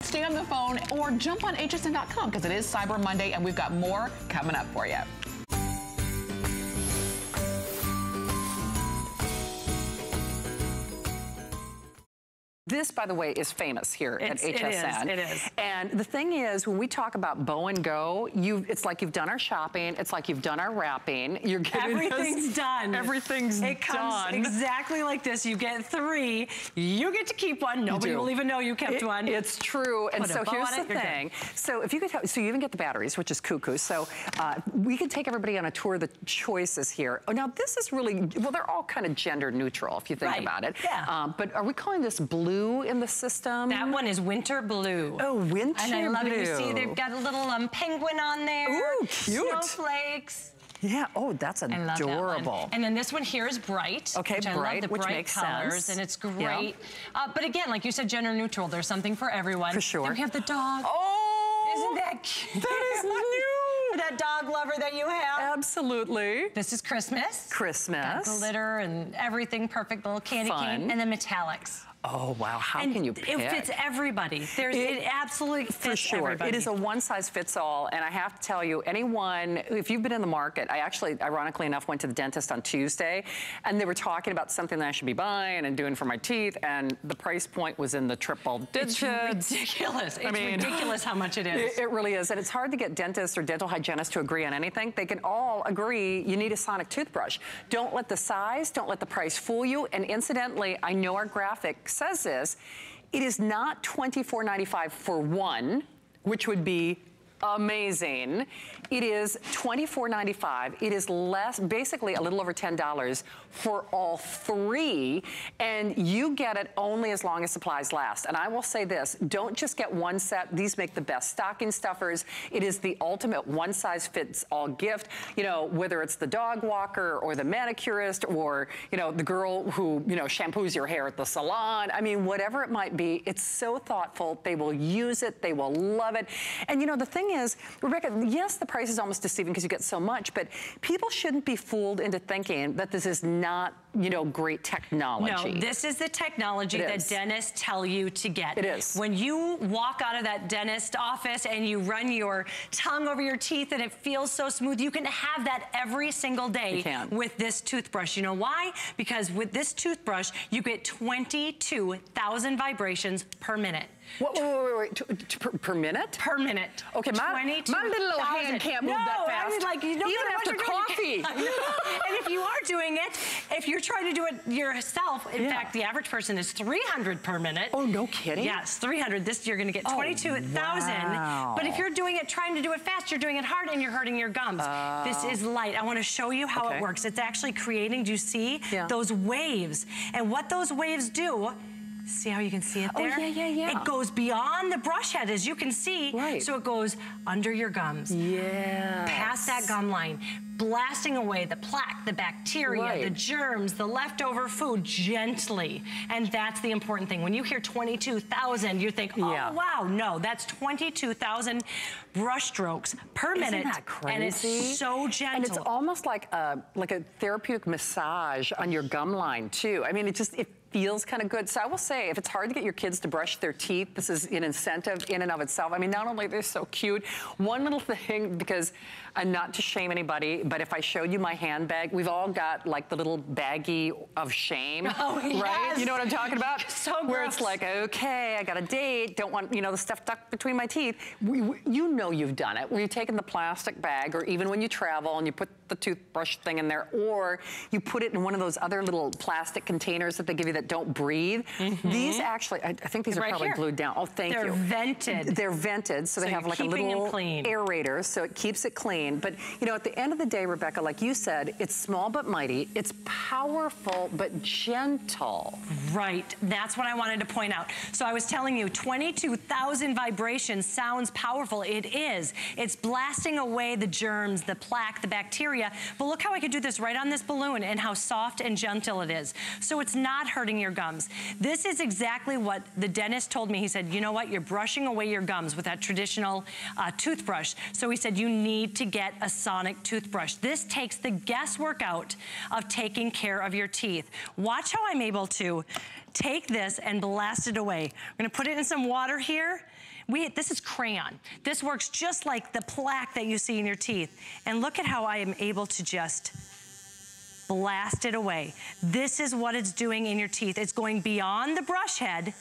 Stay on the phone or jump on hsn.com because it is Cyber Monday and we've got more coming up for you. This, by the way, is famous here at HSN. It is. And the thing is, when we talk about Bow and Go, it's like you've done our shopping, it's like you've done our wrapping. You're getting everything's done. Everything's done. It comes exactly like this. You get 3. You get to keep one. Nobody will even know you kept one. It's true. And so here's the thing. So if you could, so you even get the batteries, which is cuckoo. So we could take everybody on a tour of the choices here. Oh, now this is really, well, they're all kind of gender neutral if you think about it. Yeah. But are we calling this blue in the system? That one is winter blue. Oh, winter blue. And I love it. You see, they've got a little penguin on there. Ooh, cute. Snowflakes. Yeah. Oh, that's adorable. And then this one here is bright. Okay, which bright, I love the which bright makes colors, sense. and it's great. Yeah. But again, like you said, gender neutral. There's something for everyone. For sure. Then we have the dog. Oh, isn't that cute? That is new. That dog lover that you have. Absolutely. This is Christmas. Christmas. Got glitter and everything, perfect little candy cane, and then metallics. Oh, wow. How can you pick? It fits everybody. It absolutely fits everybody. It is a one-size-fits-all, and I have to tell you, anyone, if you've been in the market, I actually, ironically enough, went to the dentist on Tuesday, and they were talking about something that I should be buying and doing for my teeth, and the price point was in the triple digits. It's ridiculous. It's ridiculous how much it is. It really is, and it's hard to get dentists or dental hygienists to agree on anything. They can all agree you need a sonic toothbrush. Don't let the size, don't let the price fool you, and incidentally, I know our graphic says this, it is not $24.95 for one, which would be amazing. It is $24.95. It is less, basically a little over $10 for all 3, and you get it only as long as supplies last. And I will say this, don't just get one set. These make the best stocking stuffers. It is the ultimate one-size-fits-all gift. You know, whether it's the dog walker or the manicurist or, you know, the girl who, you know, shampoos your hair at the salon. I mean, whatever it might be, it's so thoughtful. They will use it. They will love it. And, you know, the thing is, Rebecca, yes, the price is almost deceiving because you get so much, but people shouldn't be fooled into thinking that this is not, you know, great technology. No, this is the technology that dentists tell you to get. It is. When you walk out of that dentist office and you run your tongue over your teeth and it feels so smooth, you can have that every single day with this toothbrush. You know why? Because with this toothbrush, you get 22,000 vibrations per minute. Wait, per minute? Per minute. Okay, my little old hand can't move that fast. I mean, like, you know, even after coffee. And if you are doing it, if you're trying to do it yourself, in fact, the average person is 300 per minute. Oh, no kidding? Yes, 300. This, you're going to get 22,000. Wow. But if you're doing it, trying to do it fast, you're doing it hard and you're hurting your gums. This is light. I want to show you how it works. It's actually creating, do you see those waves? And what those waves do, see how you can see it there? Oh, yeah. It goes beyond the brush head, as you can see. Right. So it goes under your gums. Yeah. Past that gum line. Blasting away the plaque, the bacteria, the germs, the leftover food gently. And that's the important thing. When you hear 22,000, you think, oh, wow. No, that's 22,000 brush strokes per minute. Isn't that crazy? And it's so gentle. And it's almost like a therapeutic massage on your gum line, too. I mean, it feels kind of good. So I will say, if it's hard to get your kids to brush their teeth, this is an incentive in and of itself. I mean, not only they're so cute, one little thing, because I'm not to shame anybody, but if I showed you my handbag, we've all got like the little baggie of shame, right? You know what I'm talking about? So where it's like, okay, I got a date, don't want, you know, the stuff tucked between my teeth. You know you've done it. Where you've taken the plastic bag, or even when you travel and you put the toothbrush thing in there, or you put it in one of those other little plastic containers that they give you that don't breathe. These actually, I think these are probably glued down. Oh, thank you. They're vented. They're vented, so they have like a little aerator, so it keeps it clean. But, you know, at the end of the day, Rebecca, like you said, it's small but mighty. It's powerful but gentle. Right. That's what I wanted to point out. So I was telling you, 22,000 vibrations sounds powerful. It is. It's blasting away the germs, the plaque, the bacteria. But look how I could do this right on this balloon and how soft and gentle it is. So it's not hurting hurting your gums. This is exactly what the dentist told me. He said, you know what, you're brushing away your gums with that traditional toothbrush. So he said, you need to get a sonic toothbrush. This takes the guesswork out of taking care of your teeth. Watch how I'm able to take this and blast it away. I'm gonna put it in some water here. This is crayon. This works just like the plaque that you see in your teeth. And look at how I am able to just blast it away. This is what it's doing in your teeth. It's going beyond the brush head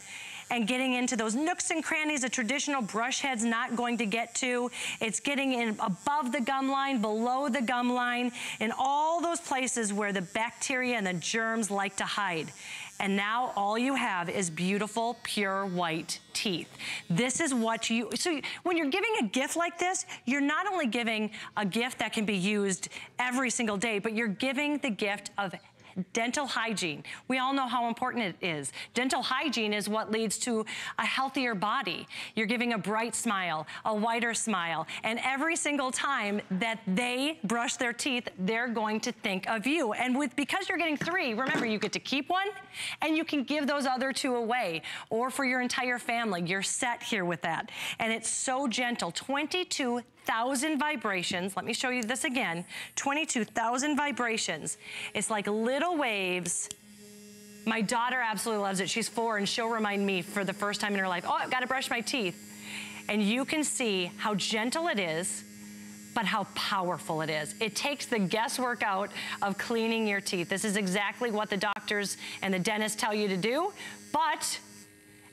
and getting into those nooks and crannies a traditional brush head's not going to get to. It's getting in above the gum line, below the gum line, in all those places where the bacteria and the germs like to hide. And now all you have is beautiful, pure white teeth. This is what so when you're giving a gift like this, you're not only giving a gift that can be used every single day, but you're giving the gift of dental hygiene. We all know how important it is. Dental hygiene is what leads to a healthier body. You're giving a bright smile, a whiter smile, and every single time that they brush their teeth, they're going to think of you. And because you're getting 3, remember, you get to keep one, and you can give those other 2 away, or for your entire family. You're set here with that. And it's so gentle. 22,000 vibrations. Let me show you this again. 22,000 vibrations. It's like little waves. My daughter absolutely loves it. She's 4 and she'll remind me for the first time in her life, oh, I've got to brush my teeth. And you can see how gentle it is, but how powerful it is. It takes the guesswork out of cleaning your teeth. This is exactly what the doctors and the dentists tell you to do, but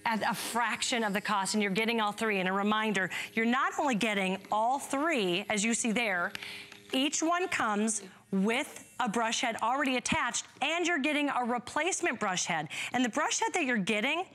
at a fraction of the cost, and you're getting all 3. And a reminder, you're not only getting all 3, as you see there, each one comes with a brush head already attached, and you're getting a replacement brush head. And the brush head that you're getting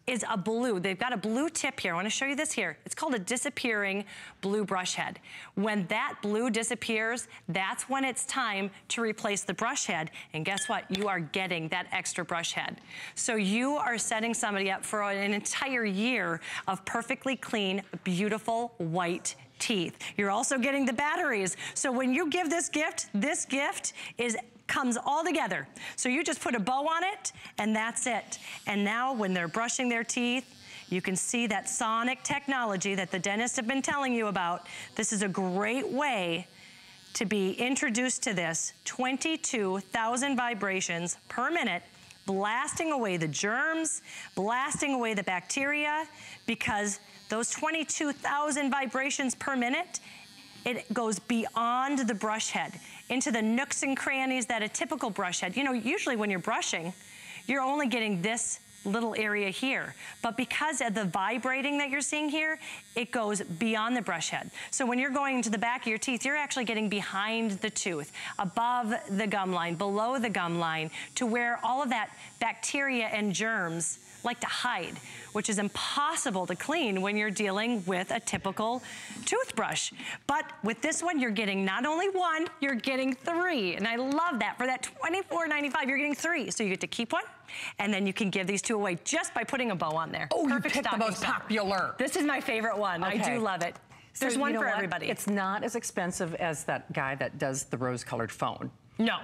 is a blue. They've got a blue tip here. I want to show you this here. It's called a disappearing blue brush head. When that blue disappears, that's when it's time to replace the brush head. And guess what? You are getting that extra brush head. So you are setting somebody up for an entire year of perfectly clean, beautiful white teeth. You're also getting the batteries. So when you give this gift comes all together. So you just put a bow on it, and that's it. And now when they're brushing their teeth, you can see that sonic technology that the dentists have been telling you about. This is a great way to be introduced to this. 22,000 vibrations per minute, blasting away the germs, blasting away the bacteria, because those 22,000 vibrations per minute, it goes beyond the brush head, into the nooks and crannies that a typical brush head. You know, usually when you're brushing, you're only getting this little area here. But because of the vibrating that you're seeing here, it goes beyond the brush head. So when you're going to the back of your teeth, you're actually getting behind the tooth, above the gum line, below the gum line, to where all of that bacteria and germs like to hide, which is impossible to clean when you're dealing with a typical toothbrush. But with this one, you're getting not only 1, you're getting 3. And I love that. For that $24.95, you're getting 3. So you get to keep one, and then you can give these 2 away just by putting a bow on there. Oh, perfect, you picked the most popular. This is my favorite one. Okay. I do love it. There's one for everybody. It's not as expensive as that guy that does the rose-colored phone. No.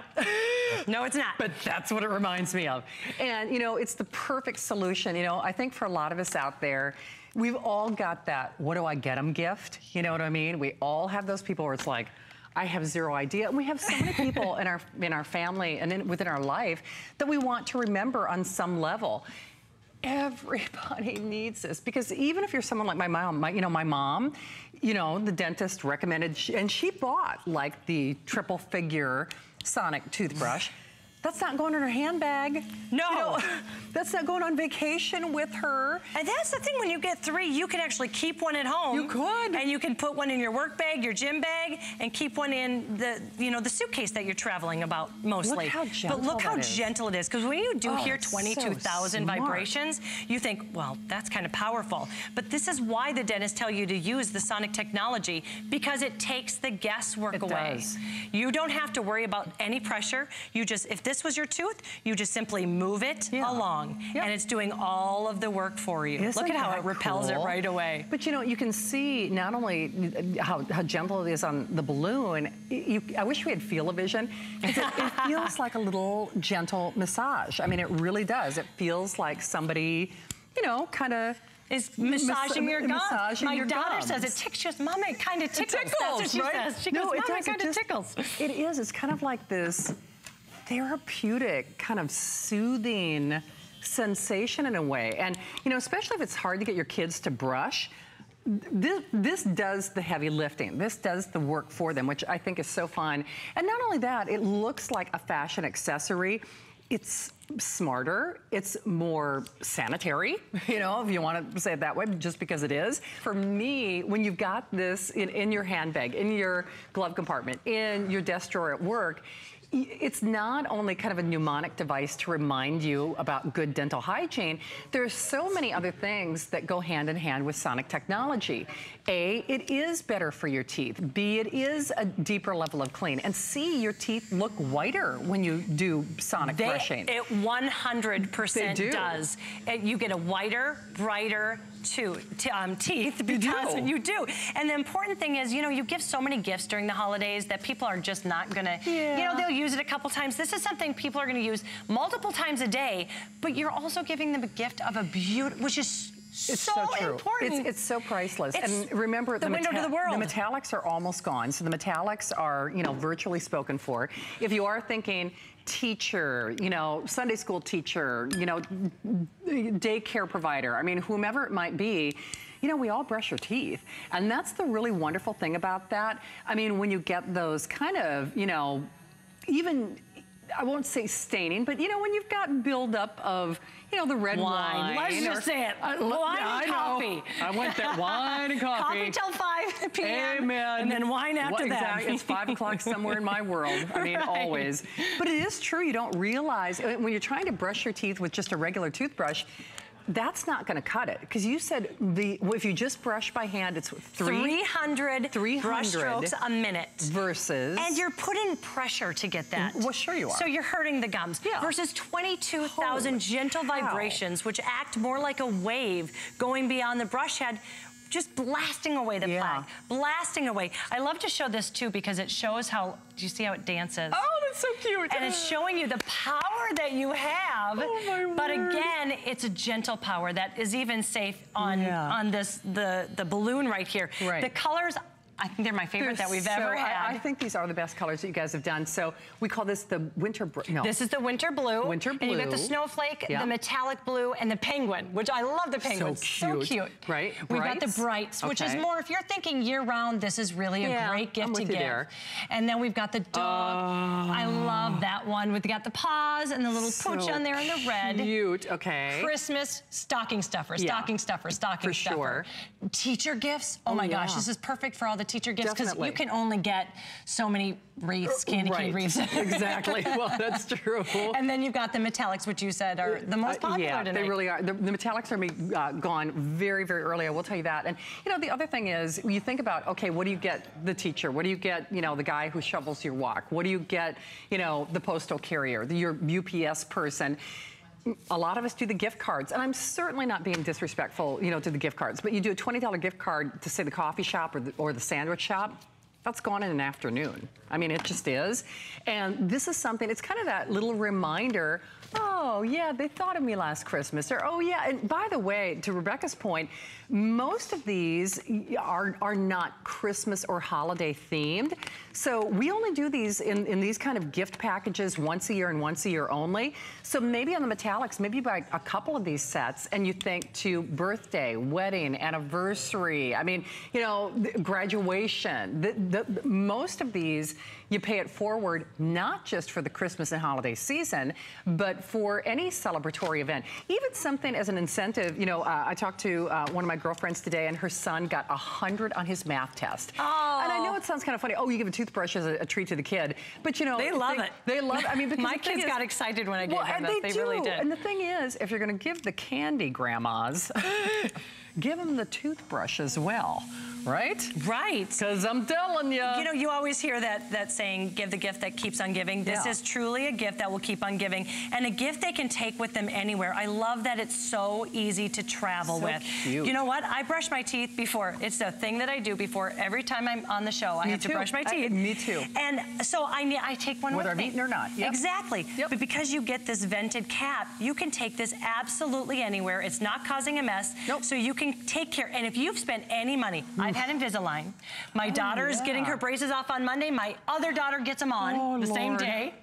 No, it's not. But that's what it reminds me of. And, you know, it's the perfect solution. You know, I think for a lot of us out there, we've all got that, what do I get them gift? You know what I mean? We all have those people where it's like, I have 0 idea. And we have so many people in our family and within our life that we want to remember on some level. Everybody needs this, because even if you're someone like my mom, the dentist recommended, and she bought like the triple figure sonic toothbrush. That's not going in her handbag. No. You know, that's not going on vacation with her. And that's the thing, when you get 3, you can actually keep one at home. You could. And you can put one in your work bag, your gym bag, and keep one in the suitcase that you're traveling about mostly. Look how gentle But look how gentle it is. Because when you do hear 22,000 vibrations, you think, well, that's kind of powerful. But this is why the dentists tell you to use the sonic technology, because it takes the guesswork away. Does. You don't have to worry about any pressure. You just, if this was your tooth, you just simply move it along, and it's doing all of the work for you. Look at how it repels it right away. But you know, you can see not only how gentle it is on the balloon, I wish we had feel-o-vision, because it feels like a little gentle massage. I mean, it really does. It feels like somebody, you know, kind of is massaging your gums. My daughter says it tickles. Mama, it kind of tickles. That's what she says. She goes, Mama, it kind of tickles. It is. It's kind of like this therapeutic, kind of soothing sensation in a way. And, you know, especially if it's hard to get your kids to brush, this does the heavy lifting. This does the work for them, which I think is so fun. And not only that, it looks like a fashion accessory. It's smarter, it's more sanitary, you know, if you want to say it that way, just because it is. For me, when you've got this in your handbag, in your glove compartment, in your desk drawer at work, it's not only kind of a mnemonic device to remind you about good dental hygiene, there's so many other things that go hand in hand with sonic technology. A, it is better for your teeth. B, it is a deeper level of clean. And C, your teeth look whiter when you do sonic brushing. It 100% does. You get a whiter, brighter teeth because you do. And the important thing is, you know, you give so many gifts during the holidays that people are just not gonna, you know, they'll use it a couple times. This is something people are gonna use multiple times a day, but you're also giving them a gift of a beauty, which is so true. important. It's so priceless. And remember, the window to the world. The metallics are almost gone. So the metallics are, you know, virtually spoken for. If you are thinking teacher, you know, Sunday school teacher, you know, daycare provider, I mean, whomever it might be, you know, we all brush our teeth. And that's the really wonderful thing about that. I mean, when you get those kind of, you know, even, I won't say staining, but you know, when you've got buildup of, you know, the red wine. Let's just say it. Wine and coffee. I went there, wine and coffee. Coffee till 5 p.m. Amen. And then wine after that. Exactly. It's 5 o'clock somewhere in my world. I mean, always. But it is true, you don't realize, when you're trying to brush your teeth with just a regular toothbrush, that's not going to cut it, because you said if you just brush by hand, it's 300 brush strokes a minute. Versus. And you're putting pressure to get that. Well, sure you are. So you're hurting the gums. Yeah. Versus 22,000 gentle vibrations, which act more like a wave going beyond the brush head, just blasting away the plaque, blasting away. I love to show this too, because it shows how, do you see how it dances? Oh, that's so cute. And it's showing you the power that you have. Oh my word. But again, it's a gentle power that is even safe on this, the balloon right here. Right. The colors, I think they're my favorite that we've ever had. I think these are the best colors that you guys have done. So we call this the winter, This is the winter blue. Winter blue. And you got the snowflake, the metallic blue, and the penguin, which I love the penguin. So cute. Right? We got the brights, which is more, if you're thinking year round, this is really a great gift to give. And then we've got the dog. I love that one. We've got the paws and the little pooch on there in the red. Cute, okay. Christmas stocking stuffer, stocking stuffer, stocking stuffer. Teacher gifts. Oh my gosh, this is perfect for all the teacher gifts, because you can only get so many wreaths, candy cane wreaths. Exactly. Well, that's true. And then you've got the metallics, which you said are the most popular tonight. They really are. The metallics are gone very, very early. I will tell you that. And you know, the other thing is, you think about, okay, what do you get the teacher? What do you get, you know, the guy who shovels your walk? What do you get, you know, the postal carrier, your UPS person? A lot of us do the gift cards, and I'm certainly not being disrespectful, you know, to the gift cards, but you do a $20 gift card to, say, the coffee shop or the sandwich shop. That's gone in an afternoon. I mean, it just is. And this is something, it's kind of that little reminder, oh, yeah, they thought of me last Christmas. Or, oh, yeah, and by the way, to Rebecca's point, most of these are not Christmas or holiday themed. So we only do these in these kind of gift packages once a year and once a year only. So maybe on the metallics, maybe you buy a couple of these sets and you think to birthday, wedding, anniversary, I mean, you know, graduation. Most of these, you pay it forward, not just for the Christmas and holiday season, but for any celebratory event. Even something as an incentive, you know, I talked to one of my girlfriends today, and her son got 100 on his math test. Oh. And I know it sounds kind of funny. Oh, you give a toothbrush as a treat to the kid, but you know, they love it. They love it. I mean, because my kids got excited when I gave them this. They really did. And the thing is, if you're going to give the candy grandmas, give them the toothbrush as well. right? Right. Because I'm telling you. You know, you always hear that saying, give the gift that keeps on giving. This is truly a gift that will keep on giving, and a gift they can take with them anywhere. I love that it's so easy to travel with. Cute. You know what? I brush my teeth before. It's a thing that I do before every time I'm on the show. I have to brush my teeth. Me too. And so I take one with me. Whether I'm eating or not. Yep. Exactly. Yep. But because you get this vented cap, you can take this absolutely anywhere. It's not causing a mess. Nope. So you can take care. And if you've spent any money, I've had Invisalign. My daughter is getting her braces off on Monday. My other daughter gets them on the same day.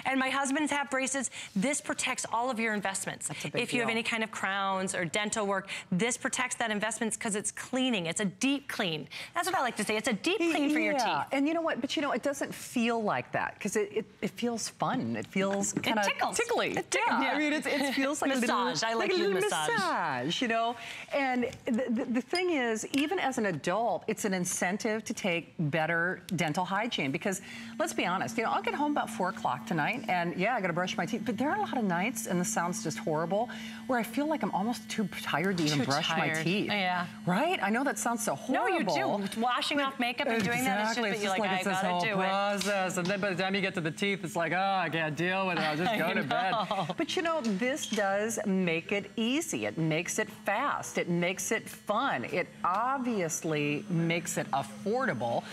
And my husband's have braces. This protects all of your investments. That's a big if you have any kind of crowns or dental work, this protects that investments because it's cleaning. It's a deep clean. That's what I like to say. It's a deep clean for your teeth. And you know what? But you know, it doesn't feel like that because it feels fun. It feels kind of tickly. I mean, it feels like massage. A little massage, you know? And the thing is, even as an adult, it's an incentive to take better dental hygiene because let's be honest, you know, I'll get home about 4 o'clock tonight and yeah, I gotta brush my teeth, but there are a lot of nights, and this sounds just horrible, where I feel like I'm almost too tired to even brush my teeth. Yeah. Right? I know that sounds so horrible. No, you do. Washing off makeup and doing that, it's just that you're like, I gotta do process. And then by the time you get to the teeth, it's like, oh, I can't deal with it. I'll just go to bed. But you know, this does make it easy. It makes it fast. It makes it fun. It obviously makes it affordable,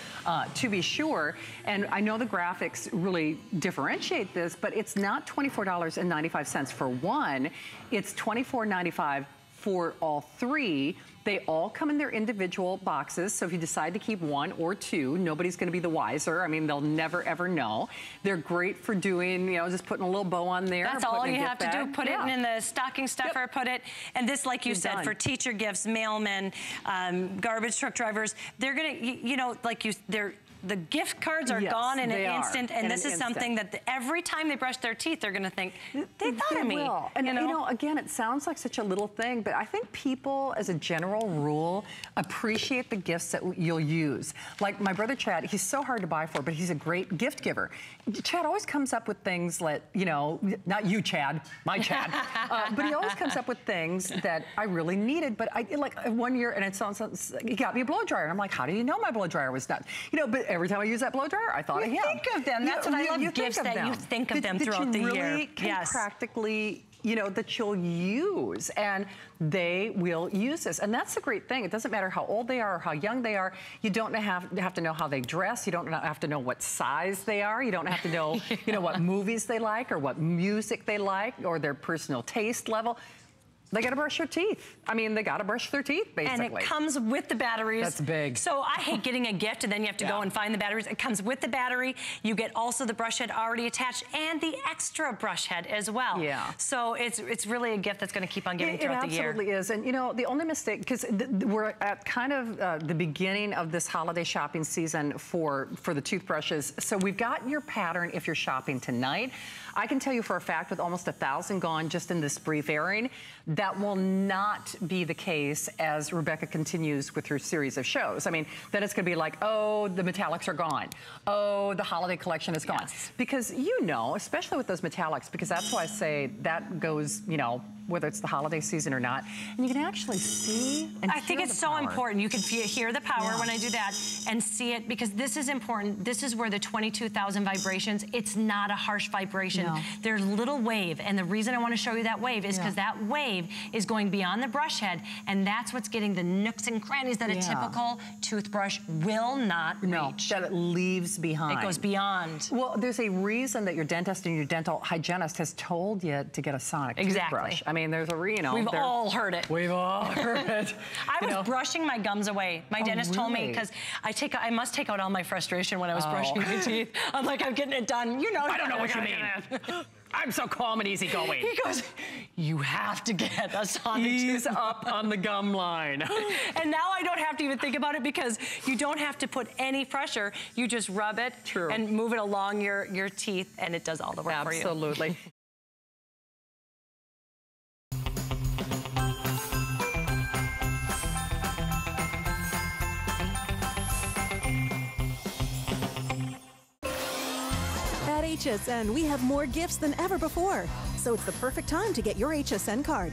to be sure. And I know the graphics really differentiate this, but it's not $24.95 for one. It's $24.95 for all three. They all come in their individual boxes, so if you decide to keep one or two, nobody's gonna be the wiser. I mean, they'll never, ever know. They're great for doing, you know, just putting a little bow on there. That's all you have to do. Put it in the stocking stuffer, put it, and this, like you said, for teacher gifts, mailmen, garbage truck drivers, they're gonna, you know, like the gift cards are gone in an instant, and this is something that every time they brush their teeth, they're gonna think, they thought of me. And you know, again, it sounds like such a little thing, but I think people, as a general rule, appreciate the gifts that you'll use. Like my brother Chad, he's so hard to buy for, but he's a great gift giver. Chad always comes up with things that, you know, not you, Chad, my Chad, but he always comes up with things that I really needed, but I, like one year, and it sounds, he got me a blow dryer. I'm like, how do you know my blow dryer was done? You know, but every time I use that blow dryer, I thought of him. Think of them. That's what I love, gifts that you think of them throughout the year. That you really can practically, you know, that you'll use, and they will use this. And that's the great thing. It doesn't matter how old they are or how young they are. You don't have to know how they dress. You don't have to know what size they are. You don't have to know, you know, what movies they like or what music they like or their personal taste level. They gotta brush their teeth. I mean, they gotta brush their teeth, basically. And it comes with the batteries. That's big. So I hate getting a gift and then you have to go and find the batteries. It comes with the battery. You get also the brush head already attached and the extra brush head as well. Yeah. So it's really a gift that's gonna keep on giving throughout the year. It absolutely is. And you know, the only mistake, because we're at kind of the beginning of this holiday shopping season for the toothbrushes. So we've got your pattern if you're shopping tonight. I can tell you for a fact, with almost 1,000 gone just in this brief airing, that will not be the case as Rebecca continues with her series of shows. I mean, then it's gonna be like, oh, the metallics are gone. Oh, the holiday collection is gone. Because you know, especially with those metallics, because that's why I say that goes, you know, whether it's the holiday season or not, and you can actually see and I think it's so important. You can hear the power when I do that and see it, because this is important. This is where the 22,000 vibrations, it's not a harsh vibration. No. There's a little wave, and the reason I want to show you that wave is because that wave is going beyond the brush head, and that's what's getting the nooks and crannies that a typical toothbrush will not reach. That it leaves behind. It goes beyond. Well, there's a reason that your dentist and your dental hygienist has told you to get a sonic toothbrush. I mean, there's a, you know. We've all heard it. We've all heard it. I was brushing my gums away. My dentist told me, because I must take out all my frustration when I was brushing my teeth. I'm like, I'm getting it done. You know. I don't know what you mean. I'm so calm and easygoing. He goes, you have to get a sonic Ease up on the gum line. And now I don't have to even think about it, because you don't have to put any pressure. You just rub it and move it along your teeth, and it does all the work for you. Absolutely. At HSN, we have more gifts than ever before, so it's the perfect time to get your HSN card.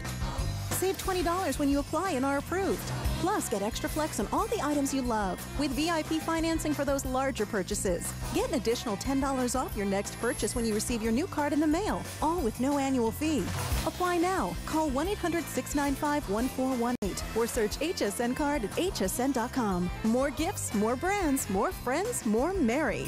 Save $20 when you apply and are approved. Plus, get extra flex on all the items you love with VIP financing for those larger purchases. Get an additional $10 off your next purchase when you receive your new card in the mail, all with no annual fee. Apply now. Call 1-800-695-1418 or search HSN card at hsn.com. More gifts, more brands, more friends, more merry.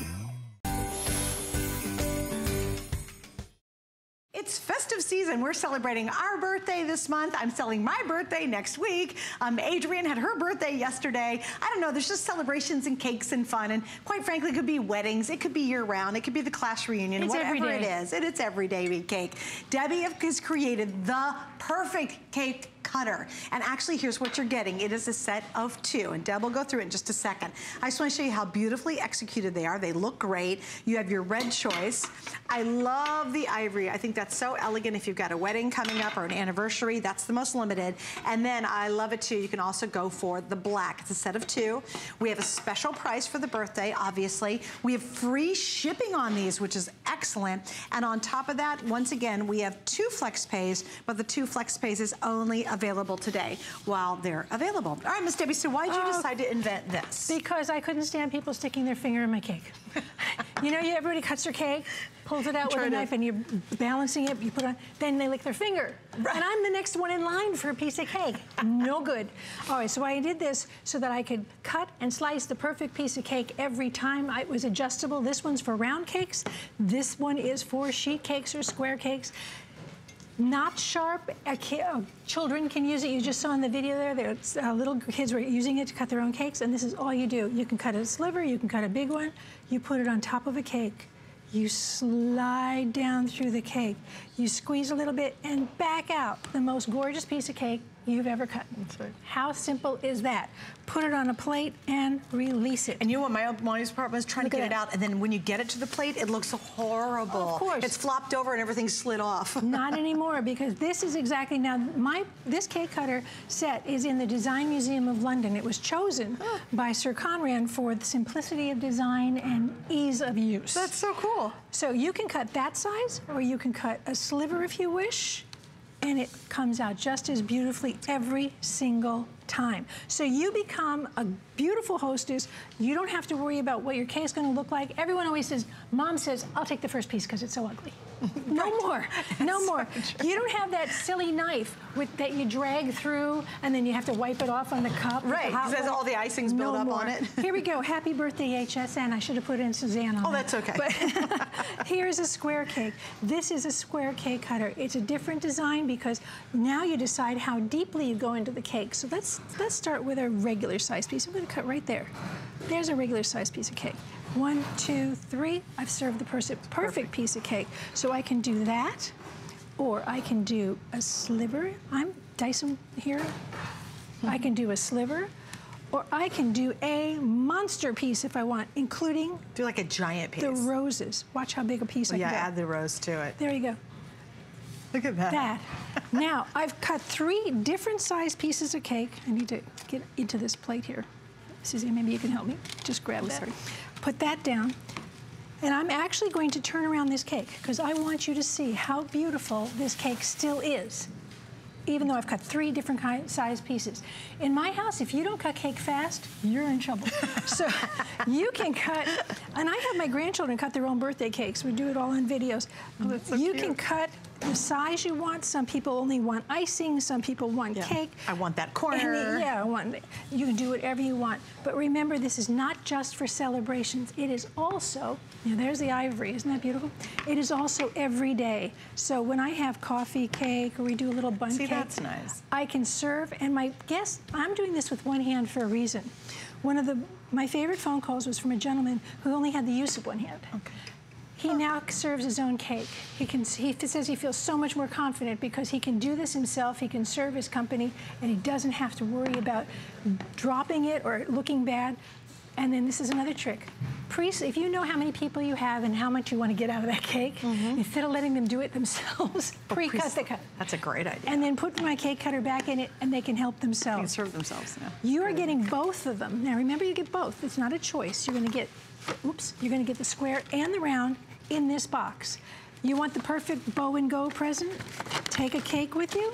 It's festive season. We're celebrating our birthday this month. I'm celebrating my birthday next week. Adrienne had her birthday yesterday. I don't know, there's just celebrations and cakes and fun. And quite frankly, it could be weddings. It could be year round. It could be the class reunion, it's whatever it is. And it's everyday cake. Debbie has created the perfect cake cutter. And actually, here's what you're getting. It is a set of 2, and Deb will go through it in just a second. I just want to show you how beautifully executed they are. They look great. You have your red choice. I love the ivory. I think that's so elegant if you've got a wedding coming up or an anniversary. That's the most limited. And then I love it too. You can also go for the black. It's a set of 2. We have a special price for the birthday, obviously. We have free shipping on these, which is excellent. And on top of that, once again, we have 2 flex pays, but the 2 flex pays is only available today while they're available. All right, Miss Debbie, so why did you decide to invent this? Because I couldn't stand people sticking their finger in my cake. You know, everybody cuts their cake, pulls it out with a knife, and you're balancing it, you put it on, then they lick their finger. Right. And I'm the next one in line for a piece of cake. No good. All right, so I did this so that I could cut and slice the perfect piece of cake every time. It was adjustable. This one's for round cakes. This one is for sheet cakes or square cakes. Not sharp. Children can use it. You just saw in the video there, little kids were using it to cut their own cakes, and this is all you do. You can cut a sliver, you can cut a big one, you put it on top of a cake. You slide down through the cake. You squeeze a little bit and back out. The most gorgeous piece of cake you've ever cut. That's right. How simple is that? Put it on a plate and release it. And you know what my mom's part was trying to get it out, and then when you get it to the plate, it looks horrible. Of course. It's flopped over and everything slid off. Not anymore, because this is exactly, now this cake cutter set is in the Design Museum of London. It was chosen by Sir Conran for the simplicity of design and ease of use. That's so cool. So you can cut that size, or you can cut a sliver if you wish, and it comes out just as beautifully every single time. So you become a beautiful hostess. You don't have to worry about what your cake's gonna look like. Everyone always says, Mom says, I'll take the first piece because it's so ugly. No more, no more. You don't have that silly knife that you drag through and then you have to wipe it off on the cup. Right, because all the icing's built up on it. Here we go, happy birthday HSN. I should have put in Suzanne on Oh, that's okay. But here's a square cake. This is a square cake cutter. It's a different design because now you decide how deeply you go into the cake. So let's start with a regular size piece. I'm gonna cut right there. There's a regular size piece of cake. 1, 2, 3. I've served the perfect piece of cake. So I can do that, or I can do a sliver. I'm dicing here. I can do a sliver, or I can do a monster piece if I want, including do like a giant piece. The roses. Watch how big a piece I can do. Yeah, add the rose to it. There you go. Look at that. Now, I've cut 3 different size pieces of cake. I need to get into this plate here. Susie, maybe you can help me. Just grab that. Sorry. Put that down. And I'm actually going to turn around this cake because I want you to see how beautiful this cake still is, even though I've cut 3 different size pieces. In my house, if you don't cut cake fast, you're in trouble. So you can cut, and I have my grandchildren cut their own birthday cakes. We do it all in videos. Oh, so you cute. can cut the size you want. Some people only want icing, some people want cake. I want that corner. You can do whatever you want. But remember, this is not just for celebrations. It is also, there's the ivory, isn't that beautiful? It is also every day. So when I have coffee cake, or we do a little bun cake. That's nice. I can serve, and my guests, I'm doing this with one hand for a reason. One of my favorite phone calls was from a gentleman who only had the use of one hand. Okay. He now serves his own cake. He says he feels so much more confident because he can do this himself, he can serve his company, and he doesn't have to worry about dropping it or looking bad. And then this is another trick. If you know how many people you have and how much you want to get out of that cake, instead of letting them do it themselves, pre-cut the cut. That's a great idea. And then put my cake cutter back in it and they can help themselves. They can serve themselves, yeah. You are getting both of them. Now remember, you get both. It's not a choice. You're gonna get, you're gonna get the square and the round in this box. You want the perfect bow and go present? Take a cake with you.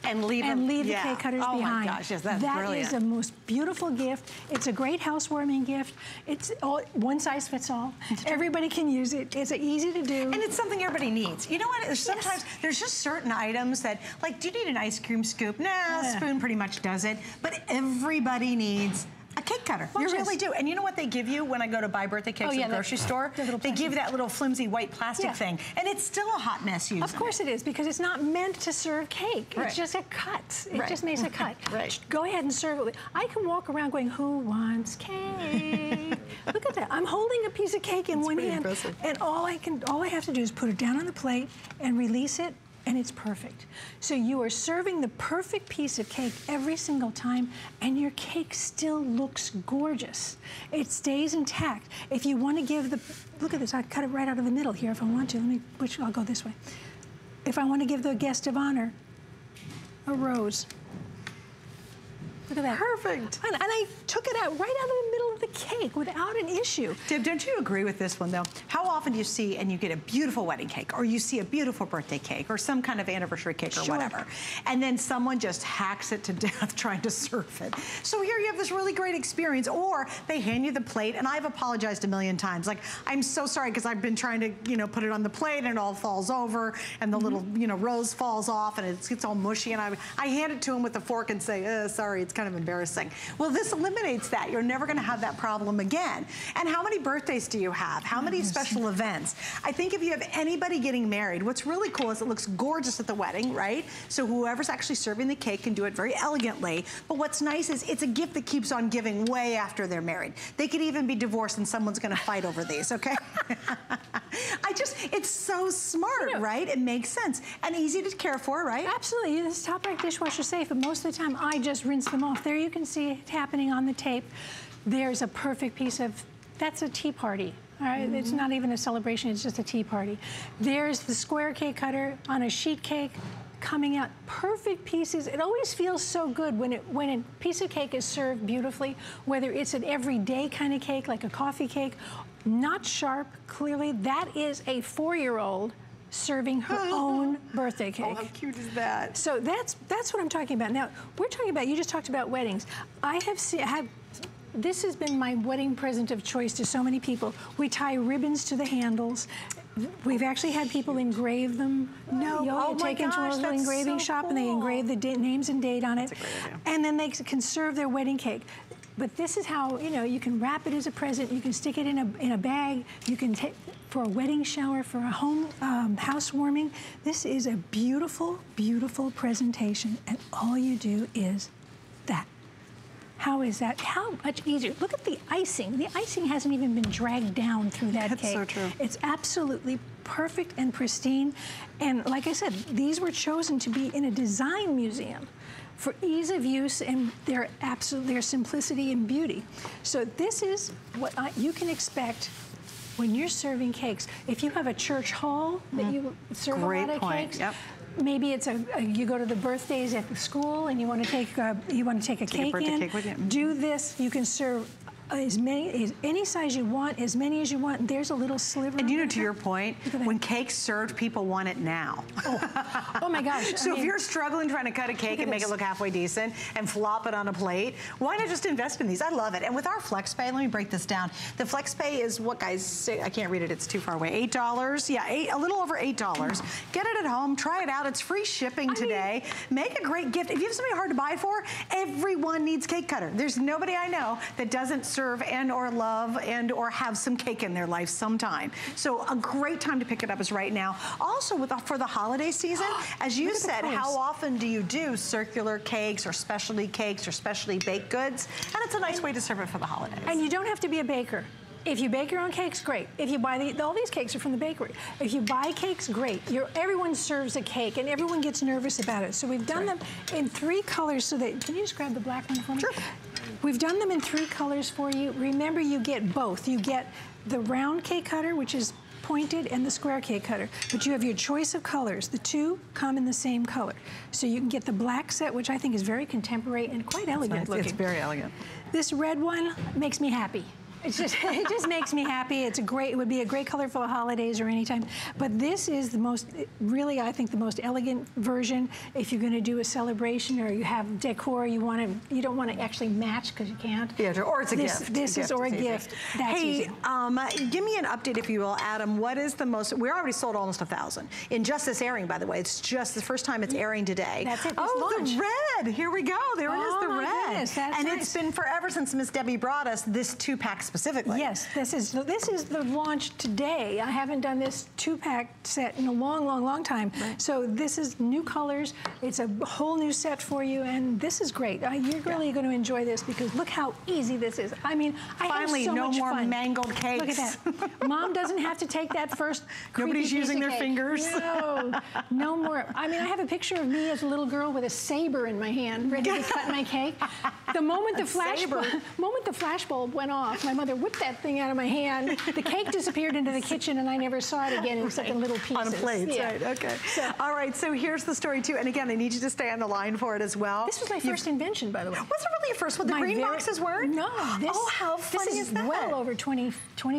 And leave the cake cutters behind. Oh my gosh, yes, that's brilliant. That is the most beautiful gift. It's a great housewarming gift. It's all, one size fits all. Everybody can use it. It's easy to do. And it's something everybody needs. You know what? Sometimes there's just certain items that, like, do you need an ice cream scoop? Nah, a spoon pretty much does it. But everybody needs a cake cutter. You really do. And you know what they give you when I go to buy birthday cakes at the grocery store? They give you that little flimsy white plastic thing. And it's still a hot mess using it. Of course it is, because it's not meant to serve cake. It's just a cut. It just makes a cut. Go ahead and serve it. I can walk around going, who wants cake? Look at that. I'm holding a piece of cake in one hand. Impressive. And all I have to do is put it down on the plate and release it, and it's perfect. So you are serving the perfect piece of cake every single time, and your cake still looks gorgeous. It stays intact. If you want to give the, look at this, I cut it right out of the middle here if I want to. I'll go this way. If I want to give the guest of honor a rose. Look at that. Perfect. And I took it out right out of the middle of the cake without an issue. Deb, don't you agree with this one, though? How often do you see and you get a beautiful wedding cake, or you see a beautiful birthday cake, or some kind of anniversary cake or whatever, and then someone just hacks it to death trying to serve it? So here you have this really great experience, or they hand you the plate, and I've apologized a million times. Like, I'm so sorry, because I've been trying to, you know, put it on the plate, and it all falls over, and the little, you know, rose falls off, and it gets all mushy, and I hand it to him with a fork and say, sorry, it's kind of embarrassing. Well, this eliminates that. You're never going to have that problem again. And how many birthdays do you have? How many special events? I think if you have anybody getting married, what's really cool is it looks gorgeous at the wedding, right? So whoever's actually serving the cake can do it very elegantly. But what's nice is it's a gift that keeps on giving way after they're married. They could even be divorced and someone's going to fight over these, okay? It's so smart, right? It makes sense. And easy to care for, right? Absolutely. This top rack dishwasher safe, but most of the time I just rinse them off. There you can see it happening on the tape. There's a perfect piece of, that's a tea party. All right, it's not even a celebration, it's just a tea party. There's the square cake cutter on a sheet cake, coming out perfect pieces. It always feels so good when a piece of cake is served beautifully, whether it's an everyday kind of cake, like a coffee cake, not sharp, clearly. That is a 4-year-old serving her own birthday cake. Oh, how cute is that? So that's what I'm talking about. Now, we're talking about, you just talked about weddings. This has been my wedding present of choice to so many people. We tie ribbons to the handles. We've actually had people engrave them. You take into a little engraving shop and they engrave the names and date on it. That's a great idea. And then they can serve their wedding cake. But this is how, you know, you can wrap it as a present. You can stick it in a bag. You can take for a wedding shower, for a home housewarming. This is a beautiful, beautiful presentation, and all you do is that. How is that? How much easier? Look at the icing. The icing hasn't even been dragged down through that cake. That's so true. It's absolutely perfect and pristine. And like I said, these were chosen to be in a design museum for ease of use and their simplicity and beauty. So this is what you can expect when you're serving cakes. If you have a church hall that you serve a lot of cakes, maybe it's you go to the birthdays at the school and you want to take a cake in. Do this. You can serve any size you want, as many as you want. There's a little sliver. And you know, to your point, when cake's served, people want it now. Oh my gosh. So if you're struggling trying to cut a cake and make it look halfway decent and flop it on a plate, why not just invest in these? I love it. And with our FlexPay, let me break this down. The FlexPay is what, guys? I can't read it. It's too far away. $8. Yeah, a little over $8. Get it at home. Try it out. It's free shipping today. Make a great gift. If you have something hard to buy for, everyone needs cake cutter. There's nobody I know that doesn't serve and or love and or have some cake in their life sometime. So a great time to pick it up is right now. Also for the holiday season, as you said, how often do you do circular cakes or specialty baked goods? And it's a nice way to serve it for the holidays. And you don't have to be a baker. If you bake your own cakes, great. If you buy all these cakes are from the bakery. If you buy cakes, great. Everyone serves a cake and everyone gets nervous about it. So we've done them in 3 colors so that, can you just grab the black one for me? Sure. We've done them in 3 colors for you. Remember, you get both. You get the round cake cutter, which is pointed, and the square cake cutter. But you have your choice of colors. The 2 come in the same color. So you can get the black set, which I think is very contemporary and quite elegant looking. It's very elegant. This red one makes me happy. It's just, it just makes me happy. It would be a great color for the holidays or anytime. But this is the most, really, I think, the most elegant version. If you're going to do a celebration or you have decor, you don't want to actually match because you can't. Yeah, or it's a gift. This is or a gift. That's hey, easy. Give me an update, if you will, Adam. What is the most? We're already sold almost 1,000 in just this airing, by the way. It's just the first time it's airing today. That's it. Oh, the red. Here we go. There it is, the red. Goodness, that's and nice. It's been forever since Miss Debbie brought us this 2-pack specifically. Yes, this is the launch today. I haven't done this 2-pack set in a long, long, long time. Right. So this is new colors. It's a whole new set for you, and this is great. You're really going to enjoy this because look how easy this is. I mean, finally, I have so much more fun. Mangled cakes. Look at that. Mom doesn't have to take that first. Nobody's using their fingers. No, no more. I mean, I have a picture of me as a little girl with a saber in my hand, ready to cut my cake. The moment the flash bulb went off, my mother whipped that thing out of my hand. The cake disappeared into the kitchen, and I never saw it again except in little pieces. On plates, yeah. right? Okay. So, all right. So here's the story too. And again, I need you to stay on the line for it as well. This was my first invention, by the way. Was it really your first? What the green boxes were? No. Oh, how funny is that? Well over 20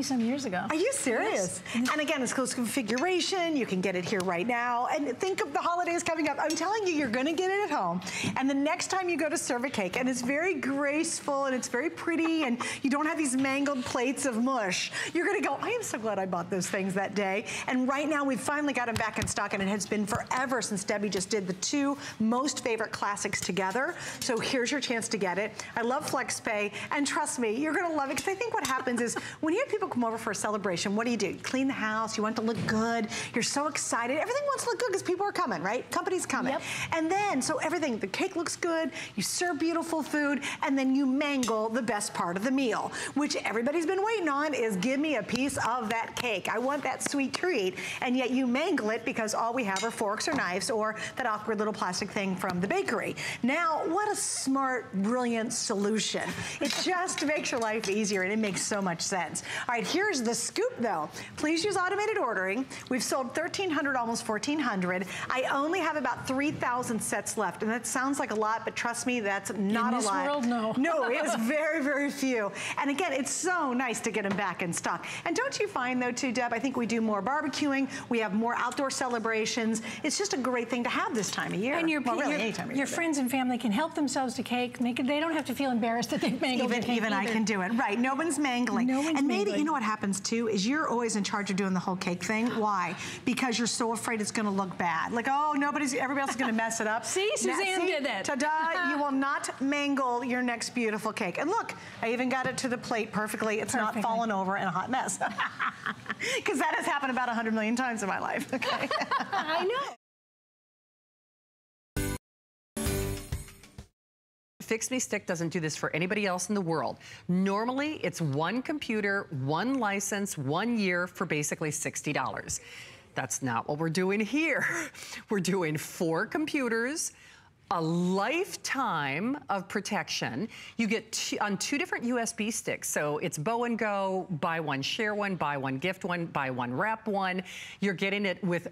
some years ago. Are you serious? Yes. And again, it's close configuration. You can get it here right now. And think of the holidays coming up. I'm telling you, you're going to get it at home. And the next time you go to serve a cake, and it's very graceful and it's very pretty, and you don't have these mangled plates of mush, you're going to go, I am so glad I bought those things that day. And right now, we've finally got them back in stock, and it has been forever since Debbie just did the 2 most favorite classics together. So here's your chance to get it. I love FlexPay, and trust me, you're going to love it, because I think what happens is when you have people come over for a celebration, what do? You clean the house, you want it to look good, you're so excited, everything wants to look good because people are coming, right? Company's coming. Yep. And then, so everything, the cake looks good, you serve beautiful food, and then you mangle the best part of the meal, which everybody's been waiting on is give me a piece of that cake. I want that sweet treat, and yet you mangle it because all we have are forks or knives or that awkward little plastic thing from the bakery. Now, what a smart, brilliant solution. It just makes your life easier, and it makes so much sense. All right, here's the scoop, though. Please use automated ordering. We've sold 1,300, almost 1,400. I only have about 3,000 sets left, and that sounds like a lot, but trust me, that's not a lot. In this world, no. No, it is very, very few. And again, it's so nice to get them back in stock. And don't you find, though, too, Deb, I think we do more barbecuing. We have more outdoor celebrations. It's just a great thing to have this time of year. And your friends and family can help themselves to cake. They don't have to feel embarrassed that they've mangled the cake Even I can do it. Right, no one's mangling. No one's and maybe, mangling. you know what happens, too, is you're always in charge of doing the whole cake thing. Why? Because you're so afraid it's going to look bad. Like, oh, everybody else is going to mess it up. See, Suzanne did it. Ta-da, you will not mangle your next beautiful cake. And look, I even got it to the plate perfectly. It's not fallen over in a hot mess. Because that has happened about 100 million times in my life. Okay. I know. Fix Me Stick doesn't do this for anybody else in the world. Normally, it's 1 computer, 1 license, 1 year for basically $60. That's not what we're doing here. We're doing 4 computers, a lifetime of protection. You get on 2 different USB sticks. So it's Bow and Go, buy one, share one, buy one, gift one, buy one, wrap one. You're getting it with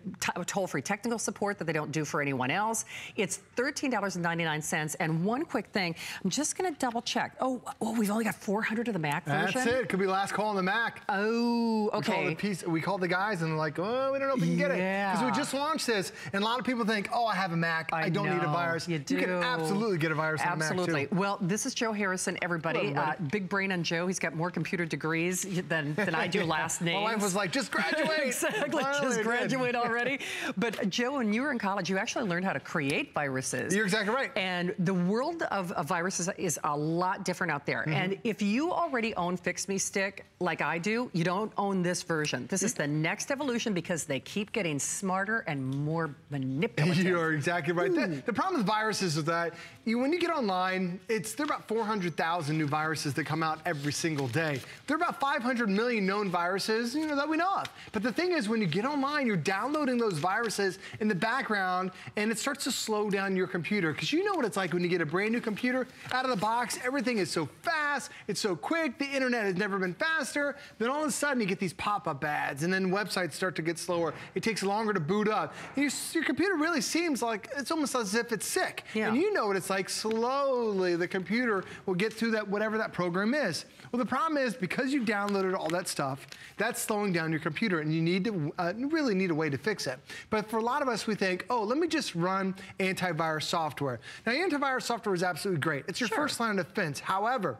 toll-free technical support that they don't do for anyone else. It's $13.99. And one quick thing, I'm just gonna double check. Oh, we've only got 400 of the Mac version? That's it, could be last call on the Mac. Oh, okay. We called the guys and they're like, oh, we don't know if we can get it. Because we just launched this, and a lot of people think, oh, I have a Mac, I don't need a virus. You do. You can absolutely get a virus on the Mac, too. Absolutely. Well, this is Joe Harrison, everybody. Big brain on Joe. He's got more computer degrees than I do last names. My wife was like, just graduate. Exactly, just graduate already. But Joe, when you were in college, you actually learned how to create viruses. You're exactly right. And the world of viruses is a lot different out there. And if you already own Fix Me Stick, like I do, you don't own this version. This is the next evolution because they keep getting smarter and more manipulative. You're exactly right. The problem with viruses is that when you get online, there are about 400,000 new viruses that come out every single day. There are about 500 million known viruses, that we know of. But the thing is, when you get online, you're downloading those viruses in the background, and it starts to slow down your computer. Because you know what it's like when you get a brand new computer out of the box. Everything is so fast. fast, it's so quick, the internet has never been faster. Then all of a sudden you get these pop-up ads, and then websites start to get slower. It takes longer to boot up. Your computer really seems like it's almost as if it's sick. And you know what it's like. Slowly the computer will get through that, whatever that program is. Well, the problem is because you downloaded all that stuff, that's slowing down your computer, and you need to really need a way to fix it. But for a lot of us, we think, oh, let me just run antivirus software. Now, antivirus software is absolutely great. It's your first line of defense. However,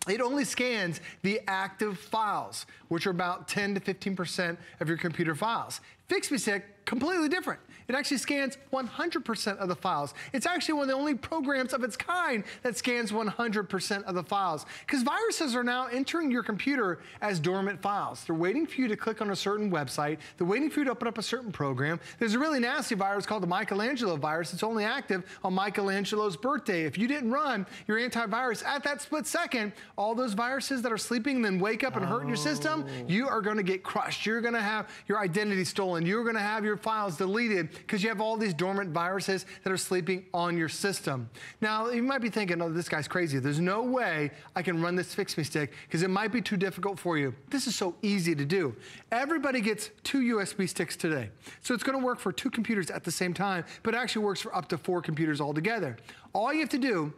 it only scans the active files, which are about 10 to 15% of your computer files. Fix Me Stick, completely different. It actually scans 100% of the files. It's actually one of the only programs of its kind that scans 100% of the files. Because viruses are now entering your computer as dormant files. They're waiting for you to click on a certain website. They're waiting for you to open up a certain program. There's a really nasty virus called the Michelangelo virus. It's only active on Michelangelo's birthday. If you didn't run your antivirus at that split second, all those viruses that are sleeping and then wake up and hurt your system, you are going to get crushed. You're going to have your identity stolen. You're going to have your files deleted because you have all these dormant viruses that are sleeping on your system. Now, you might be thinking, oh, this guy's crazy. There's no way I can run this Fix Me Stick because it might be too difficult for you. This is so easy to do. Everybody gets 2 USB sticks today. So it's going to work for 2 computers at the same time, but it actually works for up to 4 computers altogether. All you have to do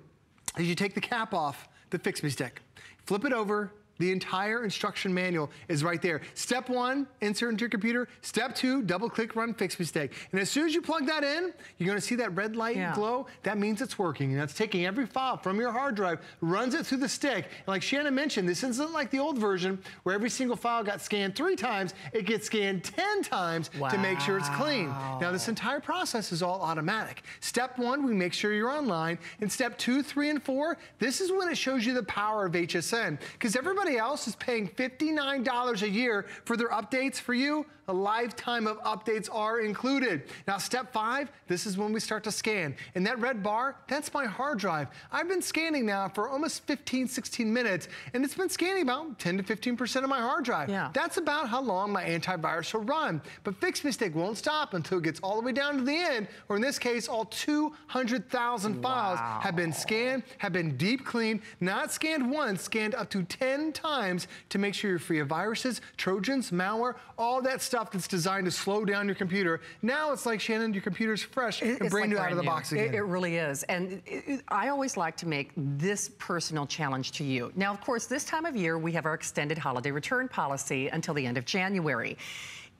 is you take the cap off the Fix Me Stick, flip it over. The entire instruction manual is right there. Step 1, insert into your computer. Step 2, double-click Run Fix Me Stick. And as soon as you plug that in, you're going to see that red light glow. That means it's working. And that's taking every file from your hard drive, runs it through the stick. And like Shannon mentioned, this isn't like the old version where every single file got scanned 3 times. It gets scanned 10 times to make sure it's clean. Now, this entire process is all automatic. Step 1, we make sure you're online. And step 2, 3, and 4, this is when it shows you the power of HSN. Because everybody else is paying $59 a year for their updates. For you, a lifetime of updates are included. Now, step 5, this is when we start to scan. And that red bar, that's my hard drive. I've been scanning now for almost 15, 16 minutes, and it's been scanning about 10 to 15% of my hard drive. That's about how long my antivirus will run. But Fix Me Stick won't stop until it gets all the way down to the end, or in this case, all 200,000 files have been scanned, have been deep cleaned, not scanned once, scanned up to 10 times to make sure you're free of viruses, Trojans, malware, all that stuff that's designed to slow down your computer. Now it's like, Shannon, your computer's fresh and brand new out of the box again. It really is. And I always like to make this personal challenge to you. Now, of course, this time of year, we have our extended holiday return policy until the end of January.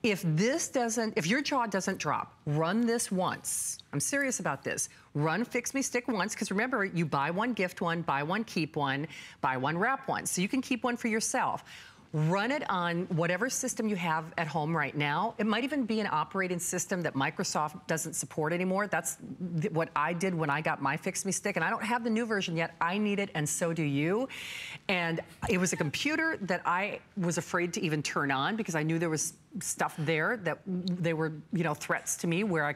If your jaw doesn't drop, run this once. I'm serious about this. Run Fix Me Stick once, because remember, you buy one, gift one, buy one, keep one, buy one, wrap one. So you can keep one for yourself. Run it on whatever system you have at home right now. It might even be an operating system that Microsoft doesn't support anymore. That's what I did when I got my Fix Me Stick, and I don't have the new version yet. I need it, and so do you. And it was a computer that I was afraid to even turn on because I knew there was stuff there that they were, you know, threats to me where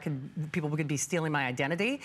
people could be stealing my identity.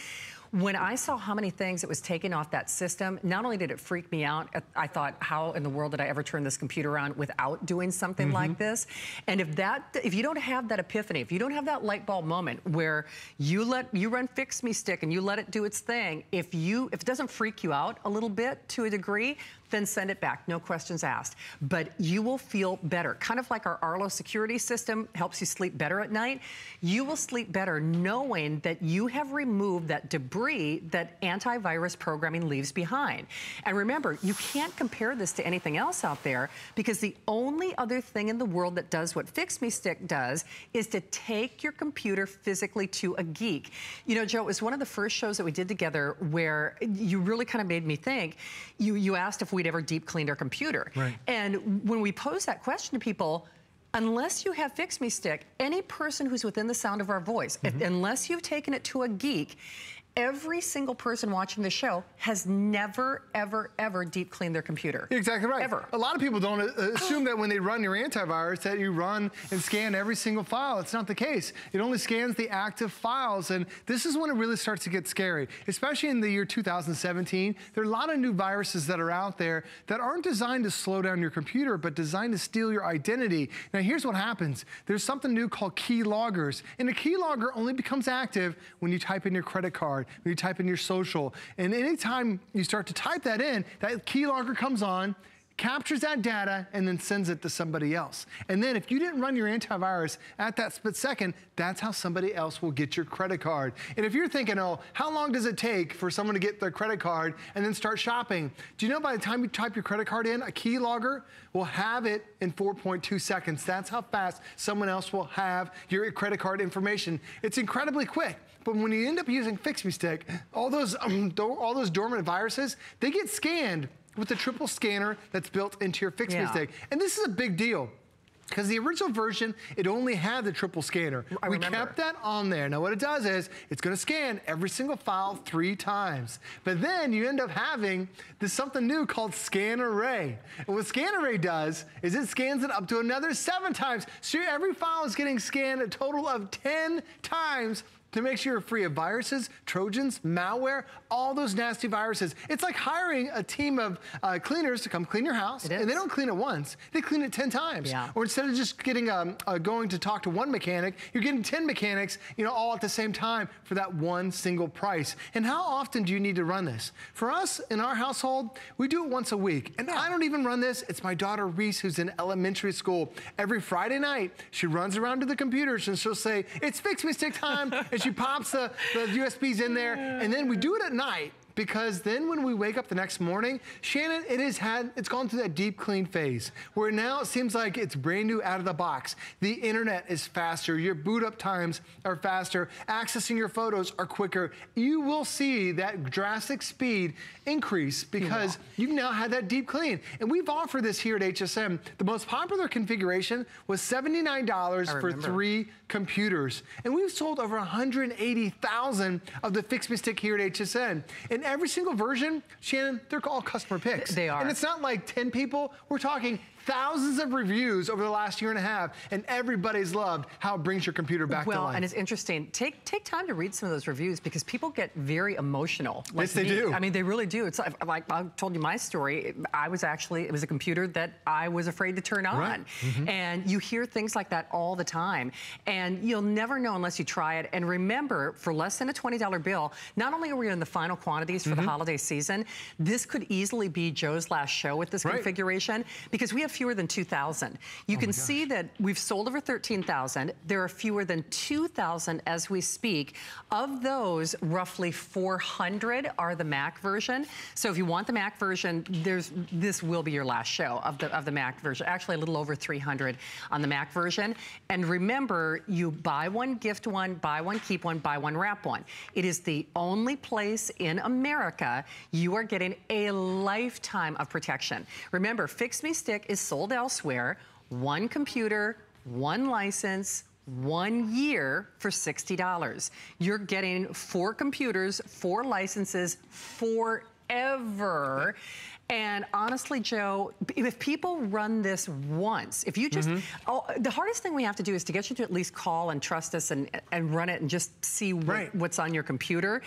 When I saw how many things it was taking off that system, not only did it freak me out, I thought, how in the world did I ever turn this computer on without doing something like this? And if you don't have that epiphany, if you don't have that light bulb moment where you run Fix Me Stick and you let it do its thing, if it doesn't freak you out a little bit to a degree, then send it back, no questions asked. But you will feel better. Kind of like our Arlo security system helps you sleep better at night. You will sleep better knowing that you have removed that debris that antivirus programming leaves behind. And remember, you can't compare this to anything else out there because the only other thing in the world that does what Fix Me Stick does is to take your computer physically to a geek. You know, Joe, it was one of the first shows that we did together where you really kind of made me think. You asked if we'd ever deep cleaned our computer. And when we pose that question to people, unless you have Fix Me Stick, any person who's within the sound of our voice, unless you've taken it to a geek, every single person watching the show has never, ever, ever deep cleaned their computer. You're exactly right. Ever. A lot of people don't assume that when they run your antivirus that you run and scan every single file. It's not the case. It only scans the active files, and this is when it really starts to get scary. Especially in the year 2017, there are a lot of new viruses that are out there that aren't designed to slow down your computer, but designed to steal your identity. Now, here's what happens. There's something new called key loggers, and a key logger only becomes active when you type in your credit card. when you type in your social. And anytime you start to type that in, that keylogger comes on, captures that data, and then sends it to somebody else. And then if you didn't run your antivirus at that split second, that's how somebody else will get your credit card. And if you're thinking, oh, how long does it take for someone to get their credit card and then start shopping? Do you know by the time you type your credit card in, a keylogger will have it in 4.2 seconds. That's how fast someone else will have your credit card information. It's incredibly quick. But when you end up using Fix Me Stick, all those dormant viruses, they get scanned with the triple scanner that's built into your Fix Me Stick. And this is a big deal, because the original version, it only had the triple scanner. We kept that on there. Now what it does is, it's gonna scan every single file 3 times. But then you end up having this something new called Scan Array. And what Scan Array does is it scans it up to another 7 times. So every file is getting scanned a total of 10 times to make sure you're free of viruses, Trojans, malware, all those nasty viruses. It's like hiring a team of cleaners to come clean your house, and they don't clean it once, they clean it 10 times. Or instead of just getting going to talk to one mechanic, you're getting 10 mechanics, all at the same time for that one single price. And how often do you need to run this? For us, in our household, we do it once a week. And I don't even run this. It's my daughter Reese, who's in elementary school. Every Friday night, she runs around to the computers and she'll say, it's Fix Me Stick time. And she pops the USBs in there, and then we do it at night, because then when we wake up the next morning, Shannon, it's gone through that deep clean phase, where now it seems like it's brand new out of the box. The internet is faster, your boot up times are faster, accessing your photos are quicker. You will see that drastic speed increase because you've now had that deep clean. And we've offered this here at HSN. The most popular configuration was $79 for 3 computers. And we've sold over 180,000 of the Fix Me Stick here at HSN. And every single version, Shannon, they're all customer picks. They are. And it's not like 10 people. We're talking thousands of reviews over the last 1.5 years, and everybody's loved how it brings your computer back to life. Well, and it's interesting. Take time to read some of those reviews, because people get very emotional. Yes, they do. I mean, they really do. It's like I told you my story. It was a computer that I was afraid to turn on. And you hear things like that all the time. And you'll never know unless you try it. And remember, for less than a $20 bill, not only are we in the final quantities for the holiday season, this could easily be Joe's last show with this configuration, because we have fewer than 2,000. You can see that we've sold over 13,000. There are fewer than 2,000 as we speak. Of those, roughly 400 are the Mac version. So if you want the Mac version, this will be your last show of the Mac version. Actually, a little over 300 on the Mac version. And remember, you buy one, gift one, buy one, keep one, buy one, wrap one. It is the only place in America you are getting a lifetime of protection. Remember, Fix Me Stick is sold elsewhere. 1 computer, 1 license, 1 year for $60. You're getting 4 computers, 4 licenses forever. And honestly, Joe, if people run this once, if you just, the hardest thing we have to do is to get you to at least call and trust us and run it and just see what's on your computer.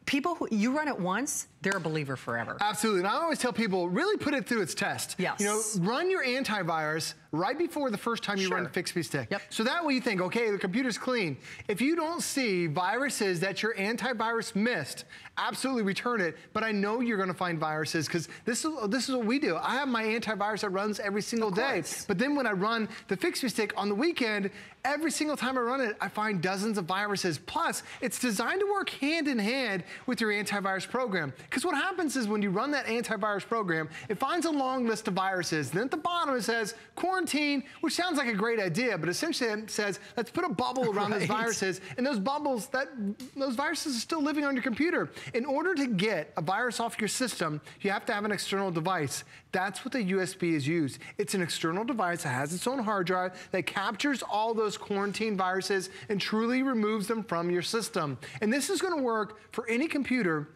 People who, you run it once, they're a believer forever. Absolutely, and I always tell people, really put it through its test. Yes. Run your antivirus right before the first time you run Fix Me Stick. So that way you think, okay, the computer's clean. If you don't see viruses that your antivirus missed, absolutely return it, but I know you're gonna find viruses, because this is what we do. I have my antivirus that runs every single day, but then when I run the Fix Me Stick on the weekend, every single time I run it, I find dozens of viruses. Plus, it's designed to work hand in hand with your antivirus program. Because what happens is when you run that antivirus program, it finds a long list of viruses. Then at the bottom it says quarantine, which sounds like a great idea, but essentially it says, let's put a bubble around those viruses. And those bubbles, those viruses are still living on your computer. In order to get a virus off your system, you have to have an external device. That's what the USB is used. It's an external device that has its own hard drive that captures all those quarantine viruses and truly removes them from your system. And this is gonna work for any computer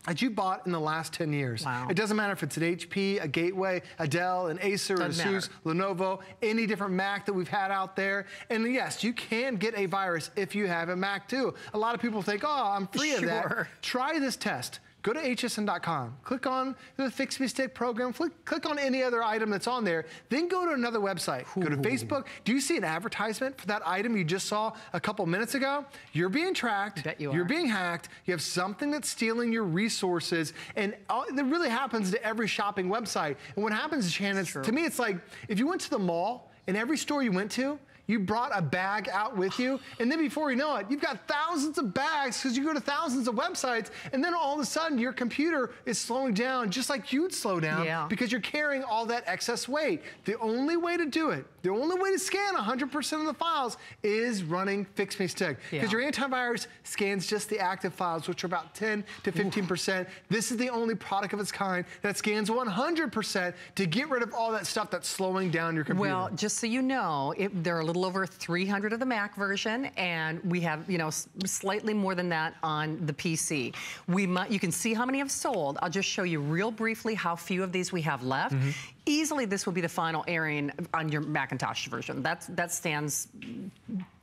that you bought in the last 10 years. It doesn't matter if it's an HP, a Gateway, a Dell, an Acer, an Asus, Lenovo, any different Mac that we've had out there. And yes, you can get a virus if you have a Mac too. A lot of people think, oh, I'm free of that. Try this test. go to hsn.com, click on the Fix Me Stick program, click on any other item that's on there, then go to another website. Go to Facebook. Do you see an advertisement for that item you just saw a couple minutes ago? You're being tracked. You're being hacked. You have something that's stealing your resources, and that really happens to every shopping website. And what happens, Shannon, to me, it's like if you went to the mall, and every store you went to, you brought a bag out with you, and then before you know it, you've got thousands of bags because you go to thousands of websites, and then all of a sudden your computer is slowing down just like you'd slow down because you're carrying all that excess weight. The only way to do it, the only way to scan 100% of the files is running Fix Me Stick, because your antivirus scans just the active files, which are about 10 to 15%. This is the only product of its kind that scans 100% to get rid of all that stuff that's slowing down your computer. Well, just so you know, there are a little over 300 of the Mac version, and we have, you know, slightly more than that on the PC. You can see how many have sold. I'll just show you real briefly how few of these we have left. Easily, this will be the final airing on your Macintosh version. That stands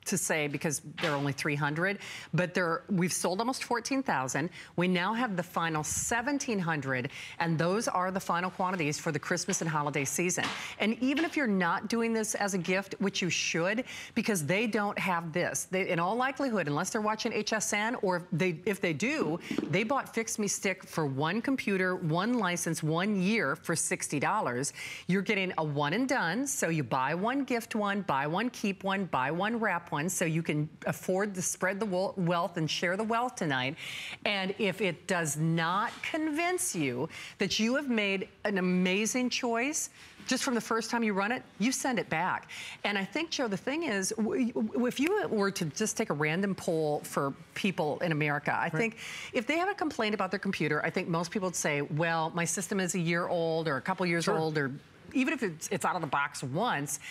to say because there are only 300, but we've sold almost 14,000. We now have the final 1,700, and those are the final quantities for the Christmas and holiday season. And even if you're not doing this as a gift, which you should, because they don't have this. In all likelihood, unless they're watching HSN, or if they do, they bought Fix Me Stick for one computer, one license, 1 year for $60. You're getting a one and done, so you buy one, gift one, buy one, keep one, buy one, wrap one, so you can afford to spread the wealth and share the wealth tonight. And if it does not convince you that you have made an amazing choice, just from the first time you run it, you send it back. And I think, Joe, the thing is, if you were to just take a random poll for people in America, I think if they have a complaint about their computer, I think most people would say, well, my system is a year old or a couple years old, or even if it's out of the box once,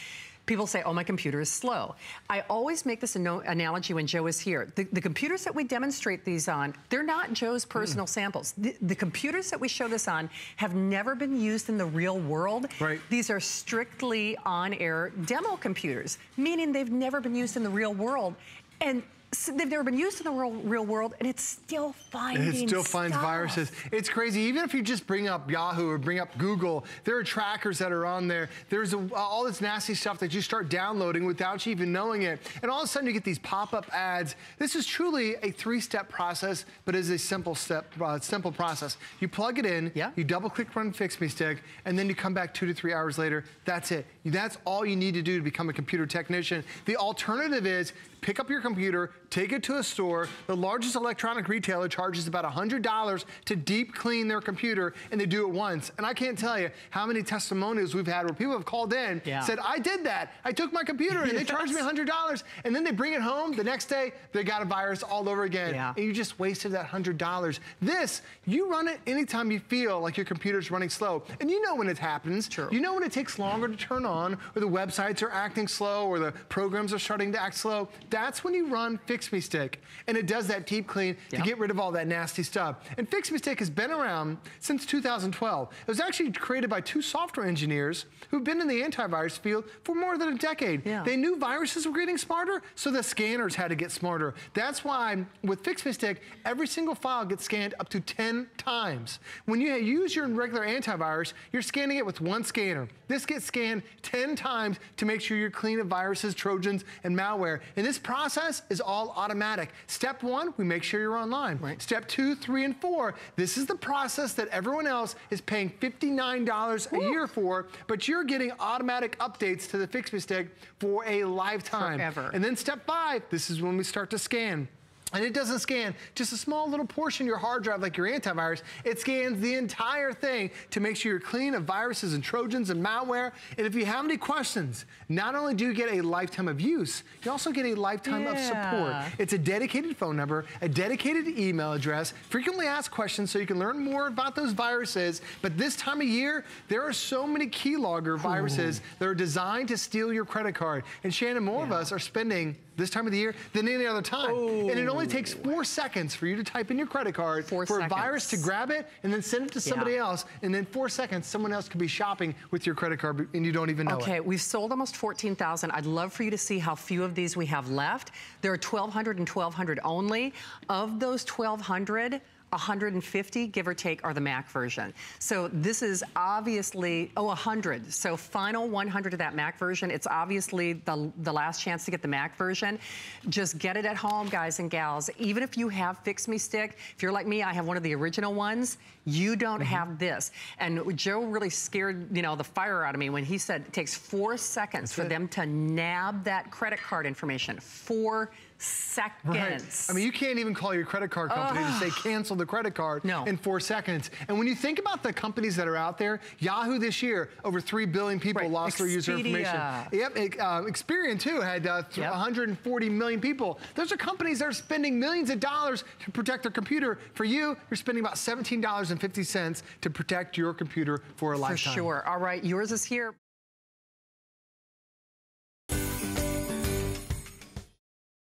people say, oh, my computer is slow. I always make this analogy when Joe is here. The computers that we demonstrate these on, they're not Joe's personal samples. The computers that we show this on have never been used in the real world. These are strictly on-air demo computers, meaning they've never been used in the real world. And they've never been used in the real world, and it's still finding It still finds viruses. It's crazy. Even if you just bring up Yahoo or bring up Google, there are trackers that are on there. There's all this nasty stuff that you start downloading without you even knowing it. And all of a sudden you get these pop-up ads. This is truly a 3-step process, but is a simple process. You plug it in, you double-click Run Fix Me Stick, and then you come back 2 to 3 hours later. That's it. That's all you need to do to become a computer technician. The alternative is pick up your computer, take it to a store. The largest electronic retailer charges about $100 to deep clean their computer, and they do it once. And I can't tell you how many testimonials we've had where people have called in, said, I did that. I took my computer and they charged me $100, and then they bring it home. The next day, they got a virus all over again. And you just wasted that $100. This, you run it anytime you feel like your computer's running slow. And you know when it happens. You know when it takes longer to turn on, or the websites are acting slow, or the programs are starting to act slow. That's when you run Fix Me Stick, and it does that deep clean to get rid of all that nasty stuff. And Fix Me Stick has been around since 2012. It was actually created by 2 software engineers who've been in the antivirus field for more than a decade. They knew viruses were getting smarter, so the scanners had to get smarter. That's why with Fix Me Stick, every single file gets scanned up to 10 times. When you use your regular antivirus, you're scanning it with 1 scanner. This gets scanned 10 times to make sure you're clean of viruses, trojans, and malware. And this process is all automatic. Step 1, we make sure you're online. Step 2, 3, and 4, this is the process that everyone else is paying $59 a year for, but you're getting automatic updates to the Fix Me Stick for a lifetime. Forever. And then step 5, this is when we start to scan. And it doesn't scan just a small little portion of your hard drive like your antivirus. It scans the entire thing to make sure you're clean of viruses and trojans and malware. And if you have any questions, not only do you get a lifetime of use, you also get a lifetime of support. It's a dedicated phone number, a dedicated email address, frequently asked questions so you can learn more about those viruses. But this time of year, there are so many keylogger viruses that are designed to steal your credit card. And Shannon, more of us are spending this time of the year than any other time. And it only takes 4 seconds for you to type in your credit card for a virus to grab it and then send it to somebody else. And then 4 seconds, someone else could be shopping with your credit card and you don't even know it. Okay, we've sold almost 14,000. I'd love for you to see how few of these we have left. There are 1,200 and 1,200 only. Of those 1,200, 150, give or take, are the Mac version. So this is obviously, 100. So final 100 of that Mac version. It's obviously the last chance to get the Mac version. Just get it at home, guys and gals. Even if you have Fix Me Stick, if you're like me, I have one of the original ones, you don't have this. And Joe really scared, you know, the fire out of me when he said it takes 4 seconds for them to nab that credit card information. 4 seconds. Right. I mean, you can't even call your credit card company to say cancel the credit card in 4 seconds. And when you think about the companies that are out there, Yahoo this year, over 3 billion people lost their user information. Yep, Experian too had 140 million people. Those are companies that are spending millions of dollars to protect their computer. For you, you're spending about $17.50 to protect your computer for a lifetime. For sure. All right, yours is here.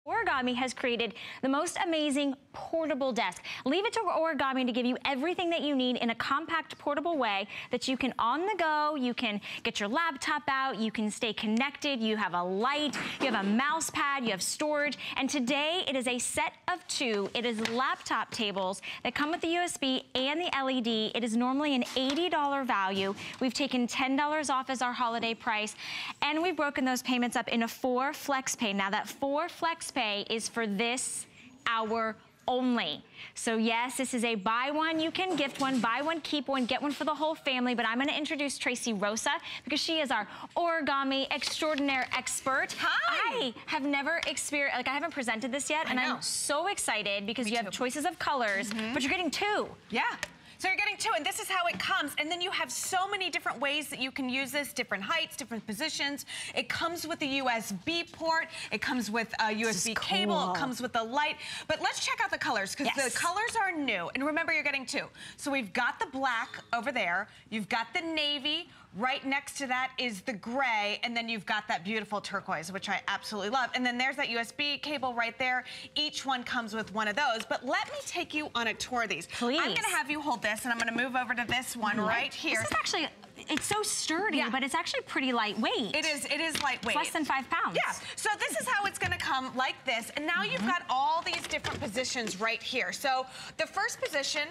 Origami has created the most amazing portable desk. Leave it to Origami to give you everything that you need in a compact, portable way that you can on the go, you can get your laptop out, you can stay connected, you have a light, you have a mouse pad, you have storage, and today it is a set of 2. It is laptop tables that come with the USB and the LED. It is normally an $80 value. We've taken $10 off as our holiday price, and we've broken those payments up into 4 flex pay. Now that 4 flex pay is for this hour only. So yes, this is a buy one, you can gift one, buy one, keep one, get one for the whole family, but I'm gonna introduce Tracy Rosa because she is our origami extraordinaire expert. Hi! I have never experienced, like I haven't presented this yet, and I'm so excited because you have choices of colors, but you're getting 2. Yeah. So you're getting 2, and this is how it comes. And then you have so many different ways that you can use this, different heights, different positions. It comes with a USB port. It comes with a USB cable. It comes with a light. But let's check out the colors, because the colors are new. And remember, you're getting 2. So we've got the black over there. You've got the navy. Right next to that is the gray, and then you've got that beautiful turquoise, which I absolutely love. And then there's that USB cable right there. Each one comes with one of those. But let me take you on a tour of these. Please. I'm gonna have you hold this, and I'm gonna move over to this one right here. This is actually, it's so sturdy, but it's actually pretty lightweight. It is lightweight. It's less than 5 pounds. Yeah, so this is how it's gonna come, like this. And now you've got all these different positions right here. So the first position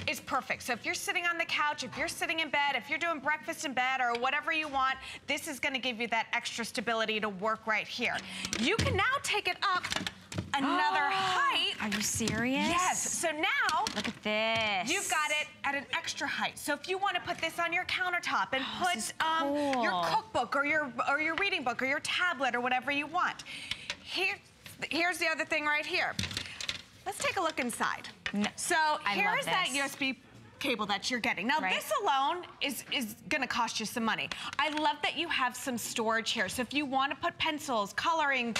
is perfect. So if you're sitting on the couch, if you're sitting in bed, if you're doing breakfast in bed or whatever you want, this is gonna give you that extra stability to work right here. You can now take it up another height. Are you serious? Yes. So now, look at this. You've got it at an extra height. So if you want to put this on your countertop and put your cookbook or your reading book or your tablet or whatever you want. Here's the other thing right here. Let's take a look inside. No. So here's that USB cable that you're getting. Now this alone is gonna cost you some money. I love that you have some storage here. So if you wanna put pencils, coloring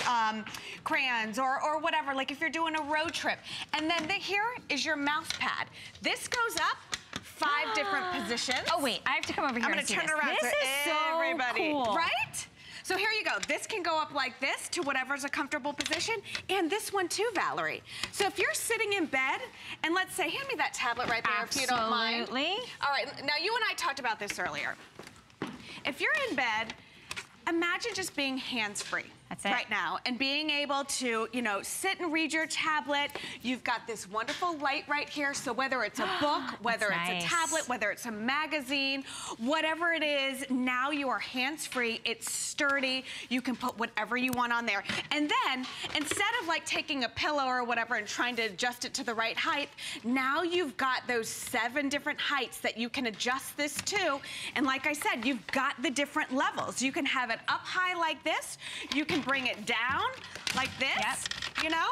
crayons, or whatever, like if you're doing a road trip. And then here is your mouse pad. This goes up 5 different positions. Oh wait, I have to come over here I'm and see gonna turn around this so is everybody, so cool. Right? So here you go. This can go up like this to whatever's a comfortable position. And this one too, Valerie. So if you're sitting in bed, and let's say, hand me that tablet right there if you don't mind. Absolutely. All right, now you and I talked about this earlier. If you're in bed, imagine just being hands-free. That's it. Right now, and being able to, you know, sit and read your tablet. You've got this wonderful light right here, so whether it's a book, whether it's a tablet, whether it's a magazine, whatever it is, now you are hands-free, it's sturdy, you can put whatever you want on there. And then, instead of like taking a pillow or whatever and trying to adjust it to the right height, now you've got those 7 different heights that you can adjust this to. And like I said, you've got the different levels. You can have it up high like this, you can bring it down like this, you know?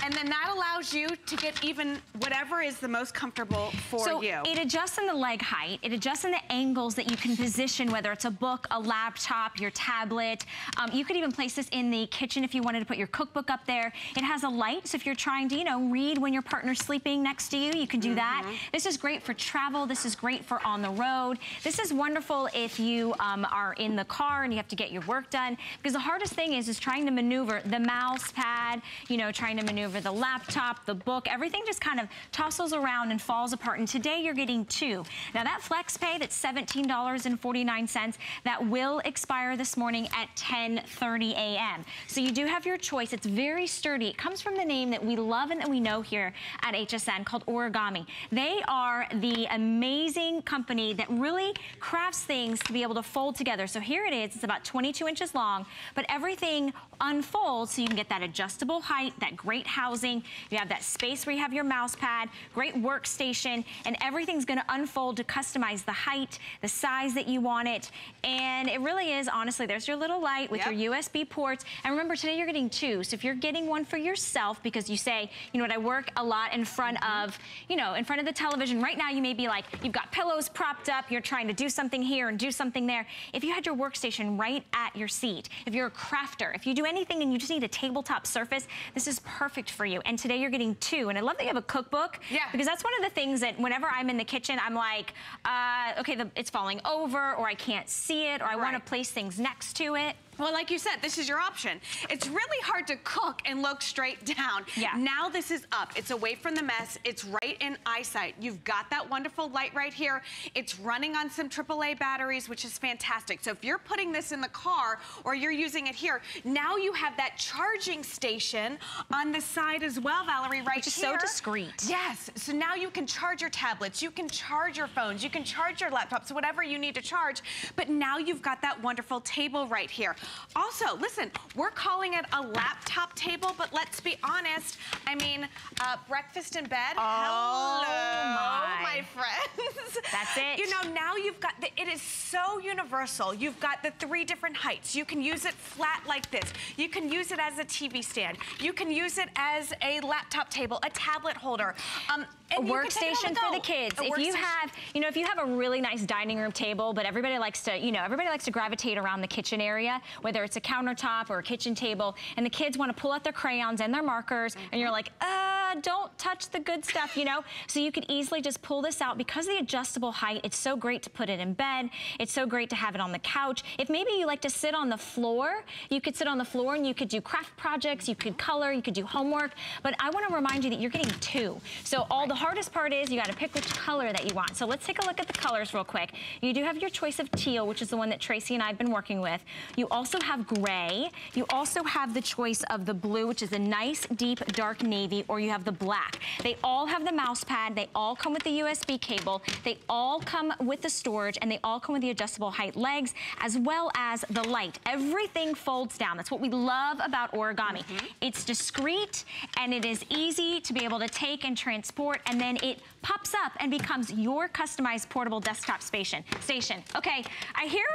And then that allows you to get even whatever is the most comfortable for you. It adjusts in the leg height. It adjusts in the angles that you can position, whether it's a book, a laptop, your tablet. You could even place this in the kitchen if you wanted to put your cookbook up there. It has a light, so if you're trying to, you know, read when your partner's sleeping next to you, you can do that. This is great for travel. This is great for on the road. This is wonderful if you are in the car and you have to get your work done, because the hardest thing is trying to maneuver the mouse pad, you know, trying to maneuver the laptop, the book, everything just kind of tossles around and falls apart. And today you're getting 2. Now that flex pay, that's $17.49, that will expire this morning at 10:30 a.m. So you do have your choice. It's very sturdy. It comes from the name that we love and that we know here at HSN called Origami. They are the amazing company that really crafts things to be able to fold together. So here it is. It's about 22 inches long, but everything unfolds so you can get that adjustable height, that great housing. You have that space where you have your mouse pad, great workstation, and everything's gonna unfold to customize the height, the size that you want it. And it really is, honestly, there's your little light with your USB ports. And remember, today you're getting 2. So if you're getting one for yourself because you say, you know what, I work a lot in front of, you know, in front of the television. Right now you may be like, you've got pillows propped up, you're trying to do something here and do something there. If you had your workstation right at your seat, if you're a crafter, if you do anything and you just need a tabletop surface, this is perfect for you. And today you're getting 2. And I love that you have a cookbook. Yeah. Because that's one of the things that whenever I'm in the kitchen, I'm like, okay, it's falling over, or I can't see it, or I want to place things next to it. Well, like you said, this is your option. It's really hard to cook and look straight down. Yeah. Now this is up. It's away from the mess. It's right in eyesight. You've got that wonderful light right here. It's running on some AAA batteries, which is fantastic. So if you're putting this in the car or you're using it here, now you have that charging station on the side as well, Valerie, right here. Which is so discreet. Yes. So now you can charge your tablets, you can charge your phones, you can charge your laptops, whatever you need to charge. But now you've got that wonderful table right here. Also, listen, we're calling it a laptop table, but let's be honest. I mean, breakfast in bed. Oh, hello, my friends. That's it. You know, now you've got, it is so universal. You've got the 3 different heights. You can use it flat like this. You can use it as a TV stand. You can use it as a laptop table, a tablet holder. A workstation for the kids. If you have, you know, if you have a really nice dining room table, but everybody likes to, you know, everybody likes to gravitate around the kitchen area, whether it's a countertop or a kitchen table, and the kids want to pull out their crayons and their markers, and you're like, don't touch the good stuff, you know? So you could easily just pull this out. Because of the adjustable height, it's so great to put it in bed. It's so great to have it on the couch. If maybe you like to sit on the floor, you could sit on the floor and you could do craft projects, you could color, you could do homework. But I want to remind you that you're getting 2. So all the hardest part is you got to pick which color that you want. So let's take a look at the colors real quick. You do have your choice of teal, which is the one that Tracy and I have been working with. You also have gray. You also have the choice of the blue, which is a nice, deep, dark navy, or you have the black. They all have the mouse pad. They all come with the USB cable. They all come with the storage, and they all come with the adjustable height legs, as well as the light. Everything folds down. That's what we love about Origami. It's discreet, and it is easy to be able to take and transport, and then it pops up and becomes your customized portable desktop station. Okay, I hear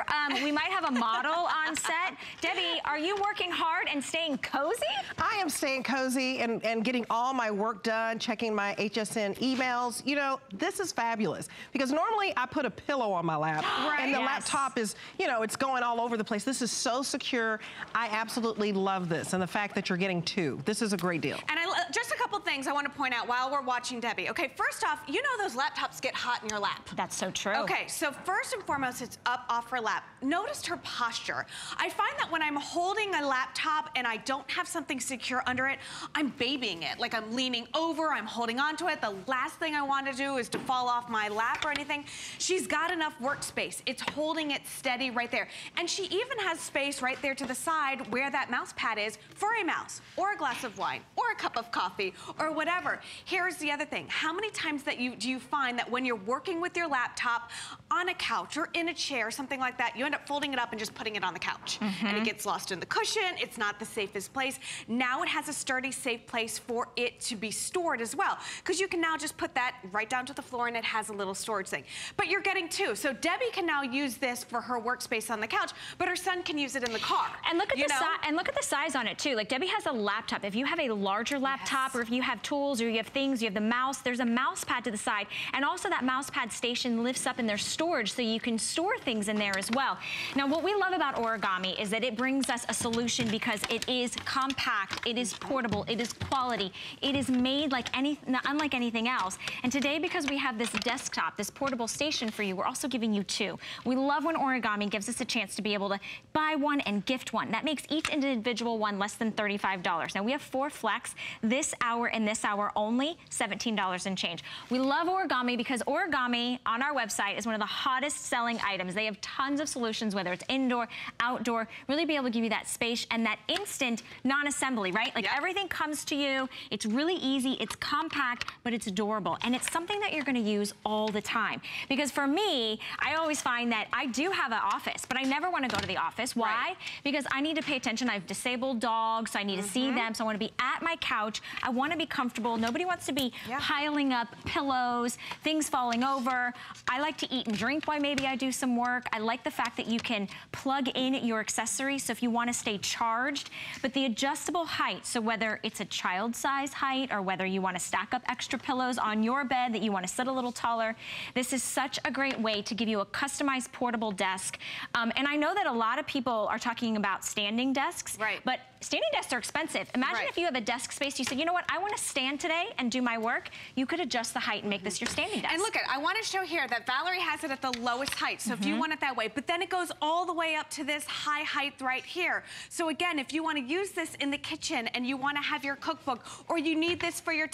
we might have a model on set. Debbie, are you working hard and staying cozy? I am staying cozy and getting all my work done, checking my HSN emails. You know, this is fabulous because normally I put a pillow on my lap and the laptop is, you know, it's going all over the place. This is so secure. I absolutely love this, and the fact that you're getting 2. This is a great deal. And just a couple things I want to point out while we're watching Debbie. Okay, first off, you know those laptops get hot in your lap. That's so true. Okay, so first and foremost, it's up off her lap. Notice her posture. I find that when I'm holding a laptop and I don't have something secure under it, I'm babying it. Like I'm leaning over, I'm holding onto it. The last thing I want to do is to fall off my lap or anything. She's got enough workspace. It's holding it steady right there. And she even has space right there to the side where that mouse pad is for a mouse or a glass of wine or a cup of coffee or whatever. Here's the other thing. How many times that do you find that when you're working with your laptop on a couch or in a chair, something like that, you end up folding it up and just putting it on the couch. And it gets lost in the cushion. It's not the safest place. Now it has a sturdy, safe place for it to be stored as well. Because you can now just put that right down to the floor and it has a little storage thing. But you're getting 2. So Debbie can now use this for her workspace on the couch, but her son can use it in the car. And look at the size on it too. Like Debbie has a laptop. If you have a larger laptop or if you have tools or you have things, you have the mouse, there's a mouse pad to the side. And also that mouse pad station lifts up in their storage so you can store things in there as well. Now what we love about Origami is that it brings us a solution because it is compact, it is portable, it is quality, it is is made like unlike anything else. And today, because we have this desktop, this portable station for you, we're also giving you 2. We love when Origami gives us a chance to be able to buy one and gift one. That makes each individual one less than $35. Now we have 4 flex this hour and this hour only, $17 and change. We love Origami because Origami on our website is one of the hottest selling items. They have tons of solutions, whether it's indoor, outdoor, really be able to give you that space and that instant non-assembly, right? Like everything comes to you. It's really easy, it's compact, but it's adorable. And it's something that you're gonna use all the time. Because for me, I always find that I do have an office, but I never wanna go to the office. Why? Right. Because I need to pay attention. I have disabled dogs, so I need to see them. So I wanna be at my couch. I wanna be comfortable. Nobody wants to be piling up pillows, things falling over. I like to eat and drink while maybe I do some work. I like the fact that you can plug in your accessories, so if you wanna stay charged. But the adjustable height, so whether it's a child size height or whether you wanna stack up extra pillows on your bed that you wanna sit a little taller, this is such a great way to give you a customized portable desk. And I know that a lot of people are talking about standing desks, but standing desks are expensive. Imagine if you have a desk space, you said, you know what, I wanna stand today and do my work. You could adjust the height and make this your standing desk. And look, I wanna show here that Valerie has it at the lowest height, so if you want it that way, but then it goes all the way up to this high height right here. So again, if you wanna use this in the kitchen and you wanna have your cookbook, or you need this for your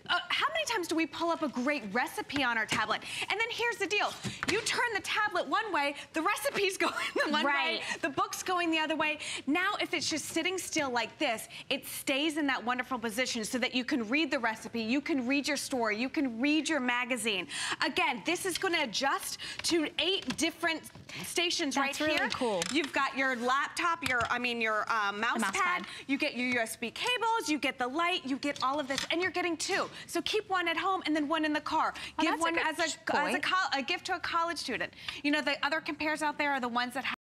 how many times do we pull up a great recipe on our tablet? And then here's the deal. You turn the tablet one way, the recipe's going the one way, the book's going the other way. Now, if it's just sitting still like this, it stays in that wonderful position so that you can read the recipe, you can read your story, you can read your magazine. Again, this is gonna adjust to 8 different stations right here. That's really cool. You've got your laptop, your mouse pad, you get your USB cables, you get the light, you get all of this, and you're getting 2. So keep one at home and then one in the car. Give one as a gift to a college student. You know, the other compares out there are the ones that have